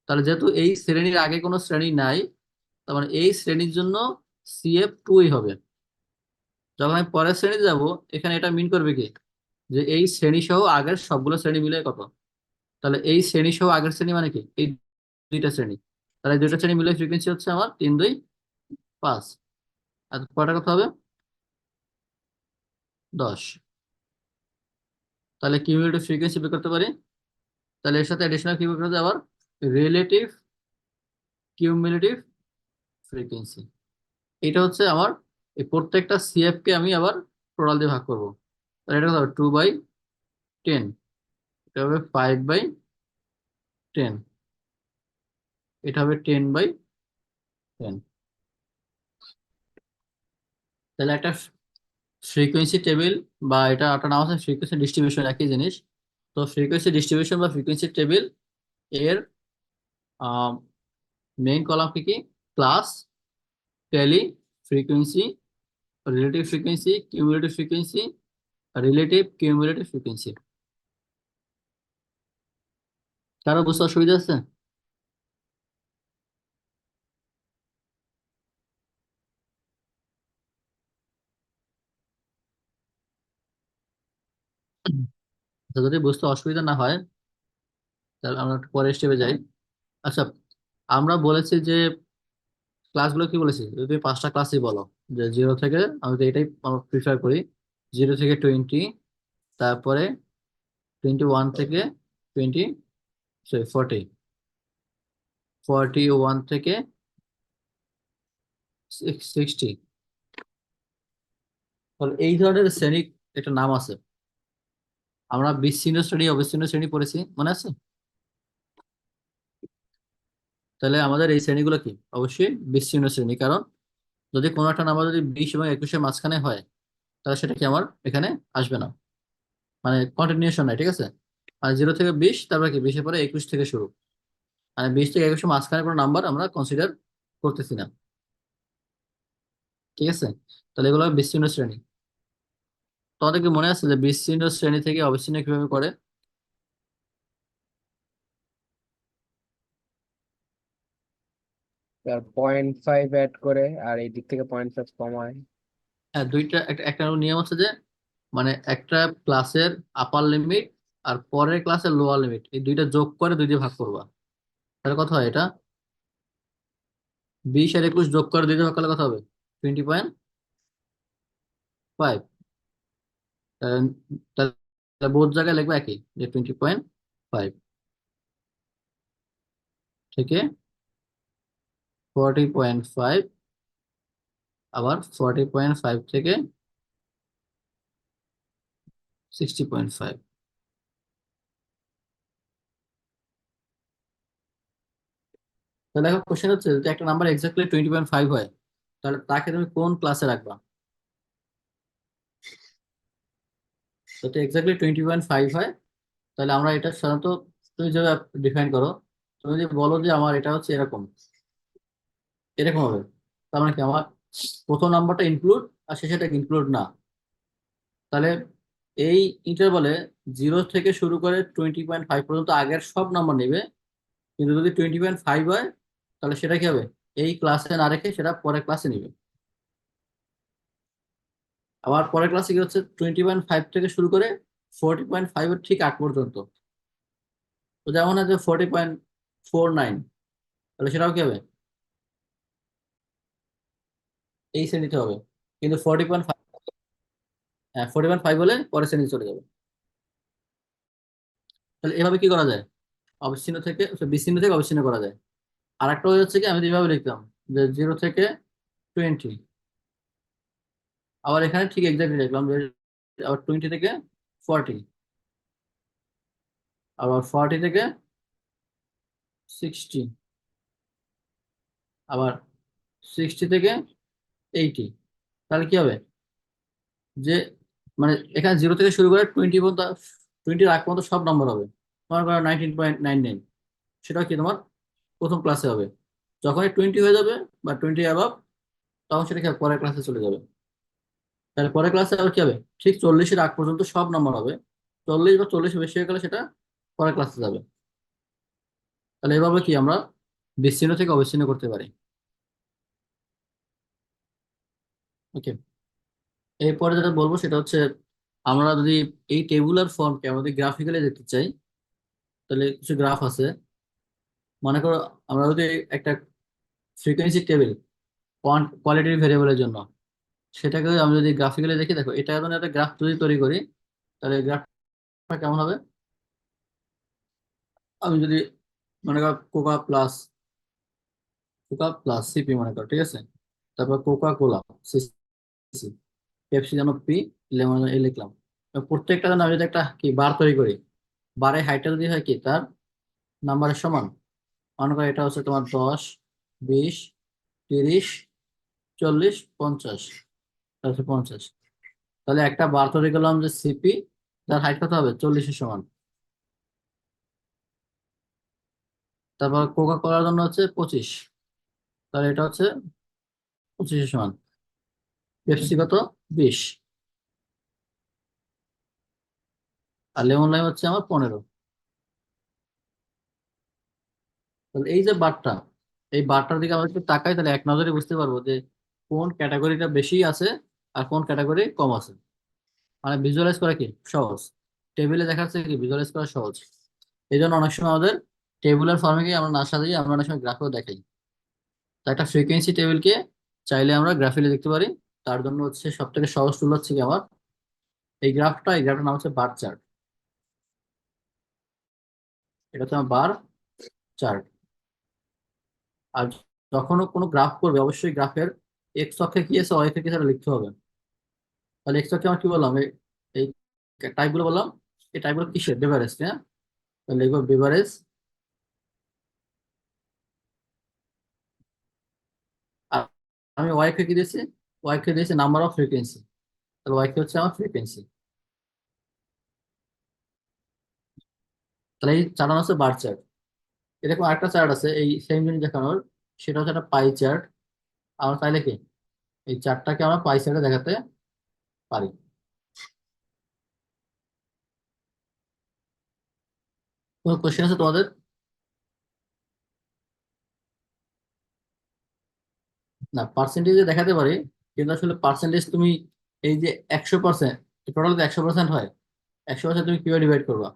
তাহলে যেহেতু এই শ্রেণীর আগে কোনো শ্রেণী নাই, তার মানে এই শ্রেণীর জন্য CF2 হবে। যখন আমি পরের শ্রেণীতে যাব, এখানে এটা মিন করবে কি, যে এই শ্রেণী সহ আগের সবগুলো শ্রেণী মিলে কত। তাহলে এই শ্রেণী সহ আগের শ্রেণী মানে কি, এই দুইটা শ্রেণী, তাহলে এই দুইটা শ্রেণী মিলে ফ্রিকোয়েন্সি হচ্ছে আমার 3 2 5। আর কয়টা কত হবে? 10। তাহলে কিউমুলেটিভ ফ্রিকোয়েন্সি বের করতে পারি। তাহলে এর সাথে অ্যাডিশনাল কি বের করতে আবার রিলেটিভ কিউমুলেটিভ ফ্রিকোয়েন্সি। এটা হচ্ছে আমার এই প্রত্যেকটা সিএফ কে আমি আবার টোটাল দিয়ে ভাগ করব। তাহলে এটা কত হবে? 2/10। এটা হবে 5/10। এটা হবে 10/10। তাহলে একটা ফ্রিকোয়েন্সি টেবিল বা এটা একটা নাম আছে ফ্রিকোয়েন্সি ডিস্ট্রিবিউশন, একই জিনিস। তো ফ্রিকোয়েন্সি ডিস্ট্রিবিউশন বা ফ্রিকোয়েন্সি টেবিল এর মেইন কলাম কি কি? Class, tally, frequency, relative frequency, cumulative frequency, relative cumulative frequency. কারো বুঝতে অসুবিধা আছে? আচ্ছা, যদি বুঝতে অসুবিধা না হয় তাহলে আমরা একটু পরের স্টেপে যাই। আচ্ছা, আমরা বলেছি যে ক্লাসগুলো কি বলেছি, যদি তুমি 5টা ক্লাসই বলো, যে 0 থেকে, আমি তো এটাই প্রিফার করি, 0 থেকে 20, তারপরে 21 থেকে 20, সরি 40, 41 থেকে 60। তাহলে এই ধরনের শ্রেণী একটা নাম আছে। আমরা বিচ্ছিন্ন শ্রেণী অবিচ্ছিন্ন শ্রেণী পড়েছি, মনে আছে? তাহলে আমাদের এই শ্রেণীগুলো কি? অবশ্যই বিচ্ছিন্ন শ্রেণী, কারণ যদি কোনো একটা নাম্বার যদি 20 এবং 21-এর মাঝখানে হয় তাহলে সেটা কি আমার এখানে আসবে না, মানে কন্টিনিউশন নাই, ঠিক আছে? আর 0 থেকে 20, তারপরে কি 20-এর পরে 21 থেকে শুরু, মানে 20 থেকে 21-এর মাঝখানে কোনো নাম্বার আমরা কনসিডার করতেছি না, ঠিক আছে? তাহলে এগুলো বিচ্ছিন্ন শ্রেণী। তোমাদের কি মনে আছে যে বিচ্ছিন্ন শ্রেণী থেকে অবিচ্ছিন্ন কিভাবে করে? আর 0.5 অ্যাড করে আর এই দিক থেকে 0.5 কমায়। হ্যাঁ, দুইটা একটা একটা নিয়ম আছে যে, মানে একটা ক্লাসের আপার লিমিট আর পরের ক্লাসের লোয়ার লিমিট, এই দুইটা যোগ করে 2 দিয়ে ভাগ করবা। তাহলে কত হয় এটা? 20 আর 21 যোগ করে 2 দিয়ে ভাগ করলে কত হবে? 20.5। তাহলে বোধ জায়গায় লিখবে একই, যে 20.5 থেকে 40.5, আবার 40.5 থেকে 60.5। তাহলে দেখো, কোশ্চেন হচ্ছে যদি একটা নাম্বার এক্স্যাক্টলি 20.5 হয় তাহলে তাকে তুমি কোন ক্লাসে রাখবা? যদি এক্স্যাক্টলি 20.5 হয় তাহলে আমরা এটা সাধারণত, তুমি যেভাবে ডিফাইন করো, তুমি যদি বলো যে আমার এটা হচ্ছে এরকম, এরকম হবে, তার মানে কি আমার প্রথম নাম্বারটা ইনক্লুড আর শেষেরটা ইনক্লুড না। তাহলে এই ইন্টারভালে 0 থেকে শুরু করে 20.5 পর্যন্ত আগের সব নাম্বার নেবে, কিন্তু যদি 20.5 হয় তাহলে সেটা কি হবে? এই ক্লাসে না রেখে সেটা পরের ক্লাসে নিবে। আবার পরের ক্লাসে কি হচ্ছে, 20.5 থেকে শুরু করে 40.5 এর ঠিক আগ পর্যন্ত। তো যেমন আছে 40.49, তাহলে সেটাও কি হবে? এই শ্রেণীতে হবে। কিন্তু 40.5, হ্যাঁ 40.5 হলে পরের শ্রেণীতে চলে যাবে। তাহলে এভাবে কি করা যায়? অবিচ্ছিন্ন থেকে, বিচ্ছিন্ন থেকে অবিচ্ছিন্ন করা যায়। আর একটা হয়ে যাচ্ছে কি, আমি যেভাবে লিখতাম যে 0 থেকে 20, আবার এখানে ঠিক এক্স্যাক্টলি লিখলাম যে আবার 20 থেকে 40, আবার 40 থেকে 60, আবার 60 থেকে 80। তাহলে কি হবে? যে মানে এখানে 0 থেকে শুরু করে 20 পর্যন্ত, 20-র আগ পর্যন্ত সব নম্বর হবে। মনে করো 19.99, সেটা কি তোমার প্রথম ক্লাসে হবে। যখন 20 হয়ে যাবে বা 20 অ্যাবাভ, তখন সেটা কি হবে? পরের ক্লাসে চলে যাবে। তাহলে পরের ক্লাসে আবার কি হবে? ঠিক 40-এর আগ পর্যন্ত সব নম্বর হবে, 40 বা 40 বেশি হয়ে গেলে সেটা পরের ক্লাসে যাবে। তাহলে এভাবে কি আমরা বিচ্ছিন্ন থেকে অবিচ্ছিন্ন করতে পারি। ওকে, এরপরে যেটা বলবো সেটা হচ্ছে, আমরা যদি এই টেবুলার ফর্মকে আমাদের গ্রাফিক্যালি দেখতে চাই, তাহলে কিছু গ্রাফ আছে। মনে করো আমরা যদি একটা ফ্রিকোয়েন্সি টেবিল কোয়ালিটির ভেরিয়েবলের জন্য, সেটাকে আমি যদি গ্রাফিক্যালি দেখি, দেখো এটা এখন একটা গ্রাফ যদি তৈরি করি, তাহলে গ্রাফটা কেমন হবে? আমি যদি মনে করো কোকা প্লাস সিপি মনে করো, ঠিক আছে, তারপর কোকা কোলা সিসি, পেপসি যেন পি, লেমন এই লিখলাম। তো প্রত্যেকটা যেন আমি যদি একটা কি বার তৈরি করি, বারের হাইটটা যদি হয় কি তার নাম্বারের সমান, মনে করো এটা হচ্ছে তোমার 10, 20, 30, 40, 50, তারপর 50, তাহলে একটা বার তৈরি করলাম যে সিপি, যার হাইট কত হবে 40-এর সমান। তারপর কোকা কোলার জন্য হচ্ছে 25, তাহলে এটা হচ্ছে 25-এর সমান। পেপসি কত 20, আর লেমন লাইম হচ্ছে আমার 15। তাহলে এই যে বারটা, এই বারটার দিকে আমরা যদি তাকাই, তাহলে এক নজরে বুঝতে পারবো যে কোন ক্যাটাগরিটা বেশি আছে আর কোন ক্যাটাগরি কম আছে। মানে ভিজুয়ালাইজ করা কি সহজ, টেবিলে দেখাচ্ছে কি ভিজুয়ালাইজ করা সহজ। এই জন্য অনেক সময় আমাদের টেবিলের ফর্মে গিয়ে আমরা না সাজিয়ে আমরা অনেক সময় গ্রাফেও দেখাই। তো একটা ফ্রিকোয়েন্সি টেবিলকে চাইলে আমরা গ্রাফিলে দেখতে পারি। তার জন্য হচ্ছে সব থেকে সহজ টুল হচ্ছে কি আমার এই গ্রাফটার নাম হচ্ছে বার চার্ট। এটা হচ্ছে আমার বার চার্ট। আর যখন কোনো গ্রাফ করবে, অবশ্যই গ্রাফের এক্স অক্ষে কি আছে, ওয়াই অক্ষে কি আছে সেটা লিখতে হবে। তাহলে এক্স অক্ষে আমার কি বললাম, এই টাইপগুলো বললাম, এই টাইপগুলো কিসের বেভারেজ, হ্যাঁ, তাহলে লিখবো বেভারেজ। আর আমি ওয়াই অক্ষে কি দিয়েছি, ওয়াই অক্ষে দিয়েছি নাম্বার অফ ফ্রিকোয়েন্সি, তাহলে ওয়াই অক্ষে হচ্ছে আমার ফ্রিকোয়েন্সি। তাহলে এই চার্ট হচ্ছে বার চার্ট। এরকম আরেকটা চার্ট আছে এই সেম জিনিস দেখানোর, সেটা হচ্ছে একটা পাই চার্ট। আমরা চাইলে কি এই চার্টটাকে আমরা পাই চার্টে দেখাতে পারি। কোনো কোশ্চেন আছে তোমাদের? না, পার্সেন্টেজে দেখাতে পারি, কিন্তু আসলে পার্সেন্টেজ তুমি এই যে 100%, টোটাল তো 100% হয়, 100% তুমি কিভাবে ডিভাইড করবা?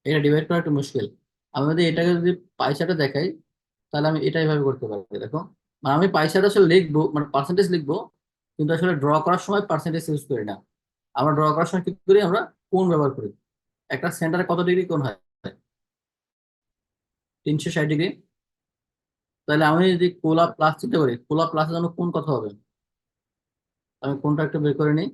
এটা ডিভাইড করা একটু মুশকিল। আমি যদি এটাকে যদি পয়সাটা দেখাই, তাহলে আমি এটা এইভাবে করতে পারি, দেখো। মানে আমি পয়সাটা আসলে লিখবো, মানে পার্সেন্টেজ লিখবো, কিন্তু আসলে ড্র করার সময় পার্সেন্টেজ ইউজ করি না। আমরা ড্র করার সময় কি করি, আমরা কোণ ব্যবহার করি। একটা সেন্টারে কত ডিগ্রি কোণ হয়? 360 ডিগ্রি। তাহলে আমি যদি কোলা প্লাস চিন্তা করি, কোলা প্লাসের জন্য কোণ কত হবে? আমি কোণটা একটু বের করে নিই।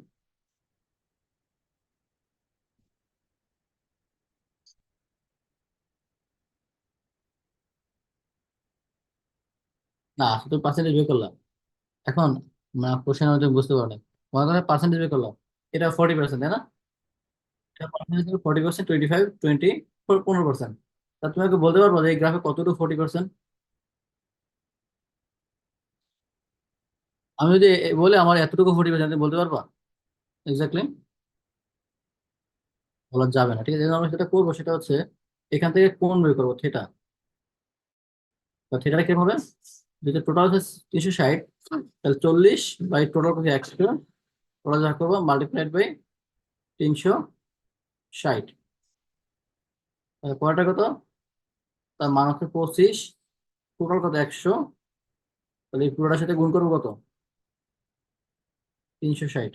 না, শুধু পার্সেন্টেজ বের করলাম এখন, না কোশ্চেন হয়তো বুঝতে পারো না। মনে করে পার্সেন্টেজ বের করলাম, এটা 40%, তাই না? এটা পার্সেন্টেজ 40%, 25, 20, 15%। তা তুমি আমাকে বলতে পারবো যে এই গ্রাফে কতটুকু 40%? আমি যদি বলে আমার এতটুকু 40%, তুমি বলতে পারবা এক্স্যাক্টলি? বলা যাবে না, ঠিক আছে। এই জন্য আমরা যেটা করবো সেটা হচ্ছে এখান থেকে কোণ বের করবো, থিটা। তো থিটাটা কিরকম হবে? যদি টোটাল হচ্ছে 360, তাহলে 40 বাই টোটাল করছে 100, টোটাল যা করবো মাল্টিপ্লাইড বাই 360। তাহলে পরেরটা কত? তার মান হচ্ছে 25, টোটাল কত 100, তাহলে এই পুরোটার সাথে গুণ করবো কত? 360।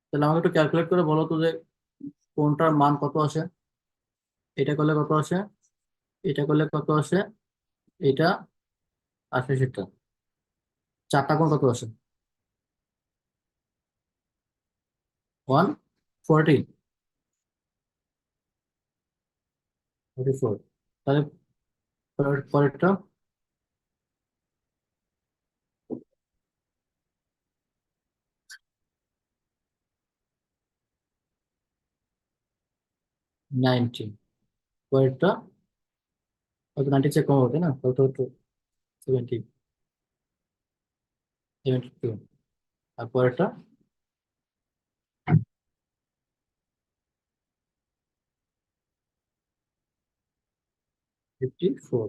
তাহলে আমাকে একটু ক্যালকুলেট করে বলো তো যে কোনটার মান কত আসে। এটা করলে কত আসে, এটা করলে কত আসে, এটা আসে সেটা, চারটা কোণ কত আসে? 140, 44। তাহলে পরেরটা নাইনটি, পরেরটা হয়তো 90 চেয়ে কম হবে না, কত হতো 70, 72। আর পরেরটা 54।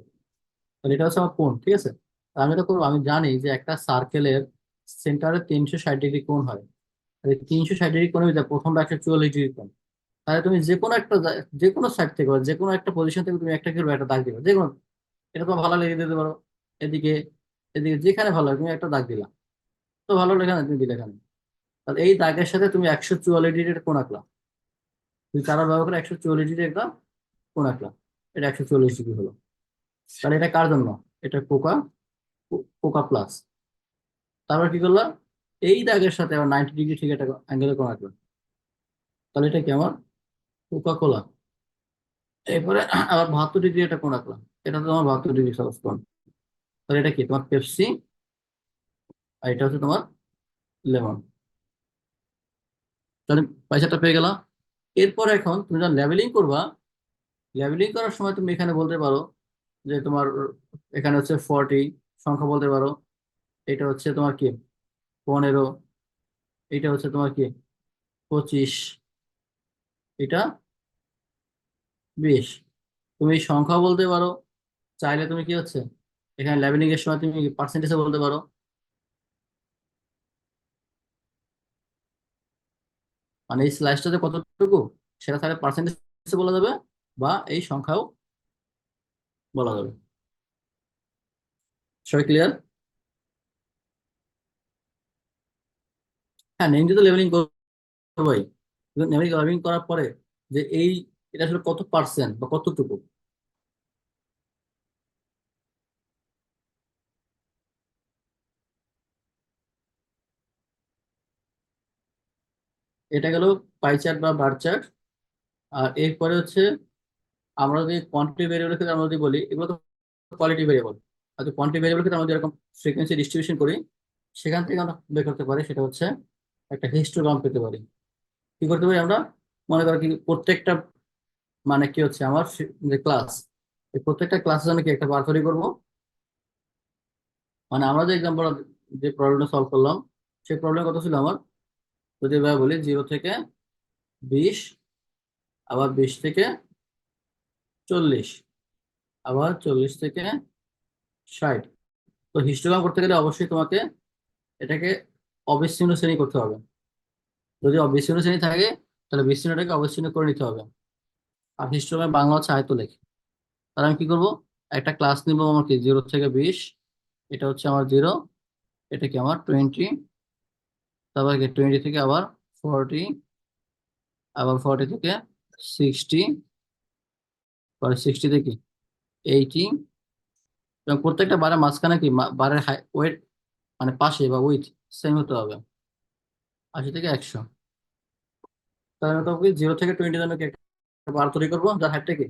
তাহলে এটা হচ্ছে আমার কোণ, ঠিক আছে। তা আমি এটা করবো, আমি জানি যে একটা সার্কেলের সেন্টারে 360 ডিগ্রি কোণ হয়। আর এই 360 ডিগ্রি কোণের ভিতরে প্রথমটা 144 ডিগ্রি কোণ। তাহলে তুমি যে কোনো একটা যে কোনো সাইড থেকে বা যে কোনো একটা পজিশন থেকে তুমি একটা কি করবে, একটা দাগ দিবে, যে কোনো এটা তো ভালো লিখে দিতে পারো। এদিকে এদিকে যেখানে ভালো লাগে তুমি একটা দাগ দিলা, তো ভালো লেখা না তুমি দিলে এখানে। তাহলে এই দাগের সাথে তুমি 144 কোণ আঁকলা, তুমি চারা ব্যবহার করে 144 একটা কোণ আঁকলা, এটা 140 ডিগ্রি হলো। তাহলে এটা কার জন্য? এটা কোকা, কোকা প্লাস। তারপর কি করলাম, এই দাগের সাথে আবার 90 ডিগ্রি ঠিক একটা অ্যাঙ্গেলে কোণ আঁকলাম, তাহলে এটা কি আমার কোকা কোলা। এরপরে আবার 72 ডিগ্রি একটা কোণ আঁকলাম, এটা তো আমার 72 ডিগ্রি সবুজ কোণ। তাহলে এটা কি তোমার পেপসি, আর এটা হচ্ছে তোমার লেমন। তাহলে পয়সাটা পেয়ে গেলাম। এরপর এখন তুমি যখন লেবেলিং করবা, লেবেলিং করার সময় তুমি এখানে বলতে পারো যে তোমার এখানে হচ্ছে 40 সংখ্যা বলতে পারো, এটা হচ্ছে তোমার কি 15, এটা হচ্ছে তোমার কি 25, এটা 20। তুমি সংখ্যা বলতে পারো, চাইলে তুমি কি হচ্ছে এখানে লেবেলিং এর সময় তুমি পার্সেন্টেজে বলতে পারো, মানে এই স্লাইসটাতে কতটুকু সেটা তাহলে পার্সেন্টেজে বলা যাবে, বা এই সংখ্যাও বলা যাবে। সবাই ক্লিয়ার? হ্যাঁ, নেম দিয়ে তো লেবেলিং করবোই। লেবেলিং করার পরে যে এই এটা আসলে কত পার্সেন্ট বা কতটুকু, এটা গেল পাই চার্ট বা বার চার্ট। আর এরপরে হচ্ছে আমরা যদি কোয়ান্টিটি ভেরিয়েবল ক্ষেত্রে আমরা যদি বলি, এগুলো তো কোয়ালিটি ভেরিয়েবল। আর কোয়ান্টিটি ভেরিয়েবল ক্ষেত্রে আমরা যেরকম ফ্রিকোয়েন্সি ডিস্ট্রিবিউশন করি, সেখান থেকে আমরা বের করতে পারি সেটা হচ্ছে একটা হিস্টোগ্রাম পেতে পারি। কি করতে পারি আমরা, মনে করো কি প্রত্যেকটা মানে কি হচ্ছে আমার যে ক্লাস, এই প্রত্যেকটা ক্লাসের জন্য কি একটা বার তৈরি করবো। মানে আমরা যে এক্সাম্পল যে প্রবলেমটা সলভ করলাম, সেই প্রবলেম কত ছিল আমার, যদি এভাবে বলি 0 থেকে 20, আবার 20 থেকে 40, আবার 40 থেকে 60। তো হিস্টোগ্রাম করতে গেলে অবশ্যই তোমাকে এটাকে অবিচ্ছিন্ন শ্রেণী করতে হবে। যদি অবিচ্ছিন্ন শ্রেণী থাকে তাহলে বিচ্ছিন্নটাকে অবিচ্ছিন্ন করে নিতে হবে। আর হিস্টোগ্রামে বাংলা হচ্ছে আয়তলেখ। তাহলে আমি কি করবো, একটা ক্লাস নিব আমার কি 0 থেকে 20, এটা হচ্ছে আমার 0, এটা কি আমার 20, তারপর কি 20 থেকে আবার 40, আবার 40 থেকে 60, পরে 60 থেকে 80, এবং প্রত্যেকটা বারের মাঝখানে কি বারের ওয়েট মানে পাশে বা উইথ সেম হতে হবে, 80 থেকে 100। তাহলে তো 0 থেকে 20 জন্য কি একটা বার তৈরি করবো, যার হাইটটা কি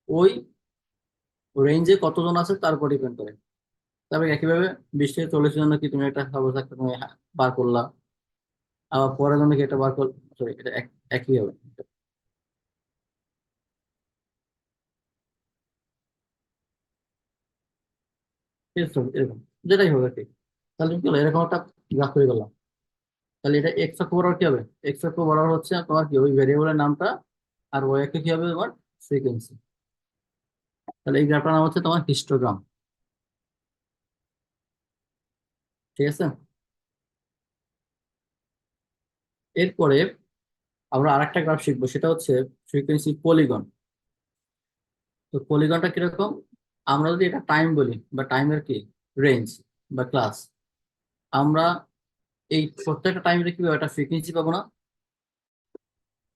ওই রেঞ্জে কতজন আছে তার উপর ডিপেন্ড করে। তারপরে একইভাবে 20 থেকে 40 জন্য কি তুমি একটা সাপোজ একটা তুমি বার করলা, আবার পরের জন্য কি একটা বার করলা, সরি এটা একই হবে। ঠিক আছে? এরকম যেটাই হবে আর কি। তাহলে কি হলো, এরকম একটা গ্রাফ তৈরি করলাম। তাহলে এটা এক্স অক্ষ বরাবর কি হবে, এক্স অক্ষ বরাবর হচ্ছে তোমার কি ওই ভেরিয়েবলের নামটা, আর ওয়াই অক্ষে কি হবে তোমার ফ্রিকোয়েন্সি। তাহলে এই গ্রাফটার নাম হচ্ছে তোমার হিস্টোগ্রাম। ঠিক আছে? এরপরে আমরা আরেকটা গ্রাফ শিখবো, সেটা হচ্ছে ফ্রিকোয়েন্সি পলিগন। তো পলিগনটা কিরকম, আমরা যদি এটা টাইম বলি বা টাইমের কি রেঞ্জ বা ক্লাস, আমরা এই প্রত্যেকটা টাইমে কি একটা ফ্রিকোয়েন্সি পাবো না,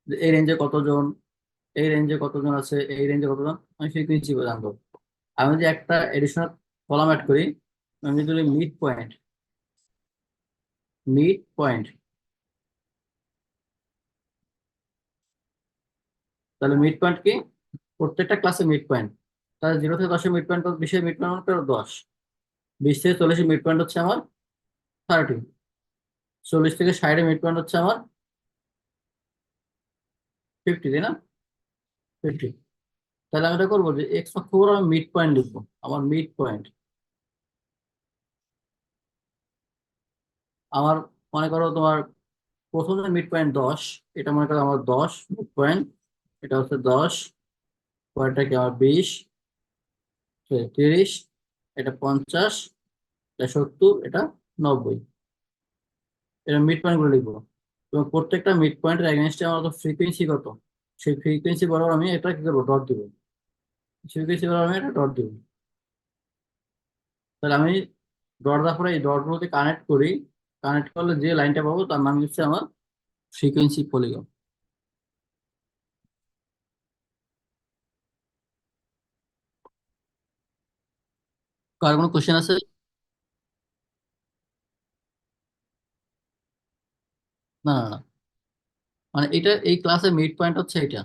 যে এই রেঞ্জে কতজন, এই রেঞ্জে কতজন আছে, এই রেঞ্জে কতজন, আমি ফ্রিকোয়েন্সি জানবো। আমি যদি একটা এডিশনাল কলাম অ্যাড করি, আমি যদি মিড পয়েন্ট, মিড পয়েন্ট, তাহলে মিড পয়েন্ট কি প্রত্যেকটা ক্লাসে মিড পয়েন্ট। তাহলে 0 থেকে 10 মিড পয়েন্ট, 20 মিড পয়েন্ট 10, 20 থেকে 40 মিড পয়েন্ট হচ্ছে আমার 30, 40 থেকে 60 মিড পয়েন্ট হচ্ছে আমার 50, তাই না? 50। তাহলে আমি এটা করবো যে এক্স অক্ষ বরাবর আমি মিড পয়েন্ট লিখবো, আমার মিড পয়েন্ট আমার মনে করো তোমার প্রথমে মিড পয়েন্ট 10, এটা মনে করো আমার 10 মিড পয়েন্ট, এটা হচ্ছে 10, পরেরটা কি আমার 20, 30, এটা 50, এটা 70, এটা 90। এটা মিড পয়েন্ট গুলো লিখবো, এবং প্রত্যেকটা মিড পয়েন্টের এগেনস্টে আমার ফ্রিকোয়েন্সি কত, সেই ফ্রিকোয়েন্সি বরাবর আমি এটা কি করবো ডট দিব, ফ্রিকোয়েন্সি বরাবর আমি এটা ডট দিব। তাহলে আমি ডট দেওয়ার পরে এই ডটগুলোতে কানেক্ট করি, কানেক্ট করলে যে লাইনটা পাবো তার নাম হচ্ছে আমার ফ্রিকোয়েন্সি পলিগন। কার কোনো কোশ্চেন আছে? না না না, মানে এটা এই ক্লাসের মিড পয়েন্ট হচ্ছে এটা।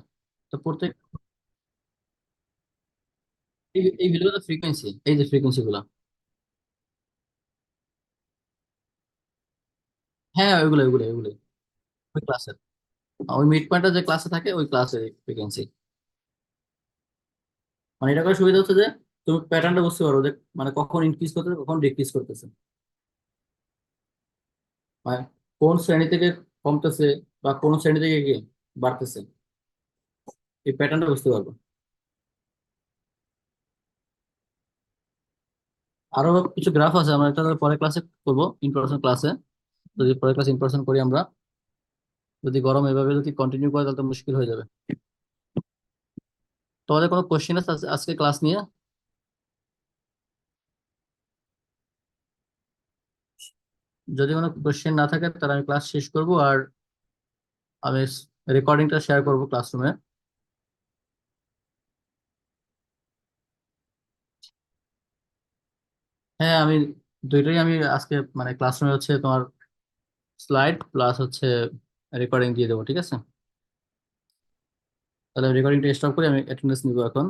তো প্রত্যেক এই ভ্যালুগুলো ফ্রিকোয়েন্সি, এই যে ফ্রিকোয়েন্সি গুলা, হ্যাঁ ওইগুলো ওইগুলো ওইগুলো ওই ক্লাসের, ওই মিড পয়েন্টটা যে ক্লাসে থাকে ওই ক্লাসের ফ্রিকোয়েন্সি। মানে এটা করে সুবিধা হচ্ছে যে তুমি প্যাটার্নটা বুঝতে পারো যে মানে কখন ইনক্রিজ করতেছে কখন ডিক্রিজ করতেছে, মানে কোন শ্রেণী থেকে কমতেছে বা কোন শ্রেণী থেকে কি বাড়তেছে, এই প্যাটার্নটা বুঝতে পারবো। আরো কিছু গ্রাফ আছে, আমরা এটা পরে ক্লাসে করবো, ইনপারসন ক্লাসে। যদি পরের ক্লাস ইনপারসন করি আমরা, যদি গরম এভাবে যদি কন্টিনিউ করে তাহলে তো মুশকিল হয়ে যাবে। তোমাদের কোনো কোশ্চেন আছে আজকে ক্লাস নিয়ে? যদি কোনো কোশ্চেন না থাকে তাহলে আমি ক্লাস শেষ করব, আর আমি রেকর্ডিংটা শেয়ার করব ক্লাসরুমে। হ্যাঁ আমি দুইটাই আমি আজকে মানে ক্লাসরুমে হচ্ছে তোমার স্লাইড প্লাস হচ্ছে রেকর্ডিং দিয়ে দেবো, ঠিক আছে? তাহলে রেকর্ডিংটা স্টপ করে আমি অ্যাটেন্ডেন্স নিব এখন।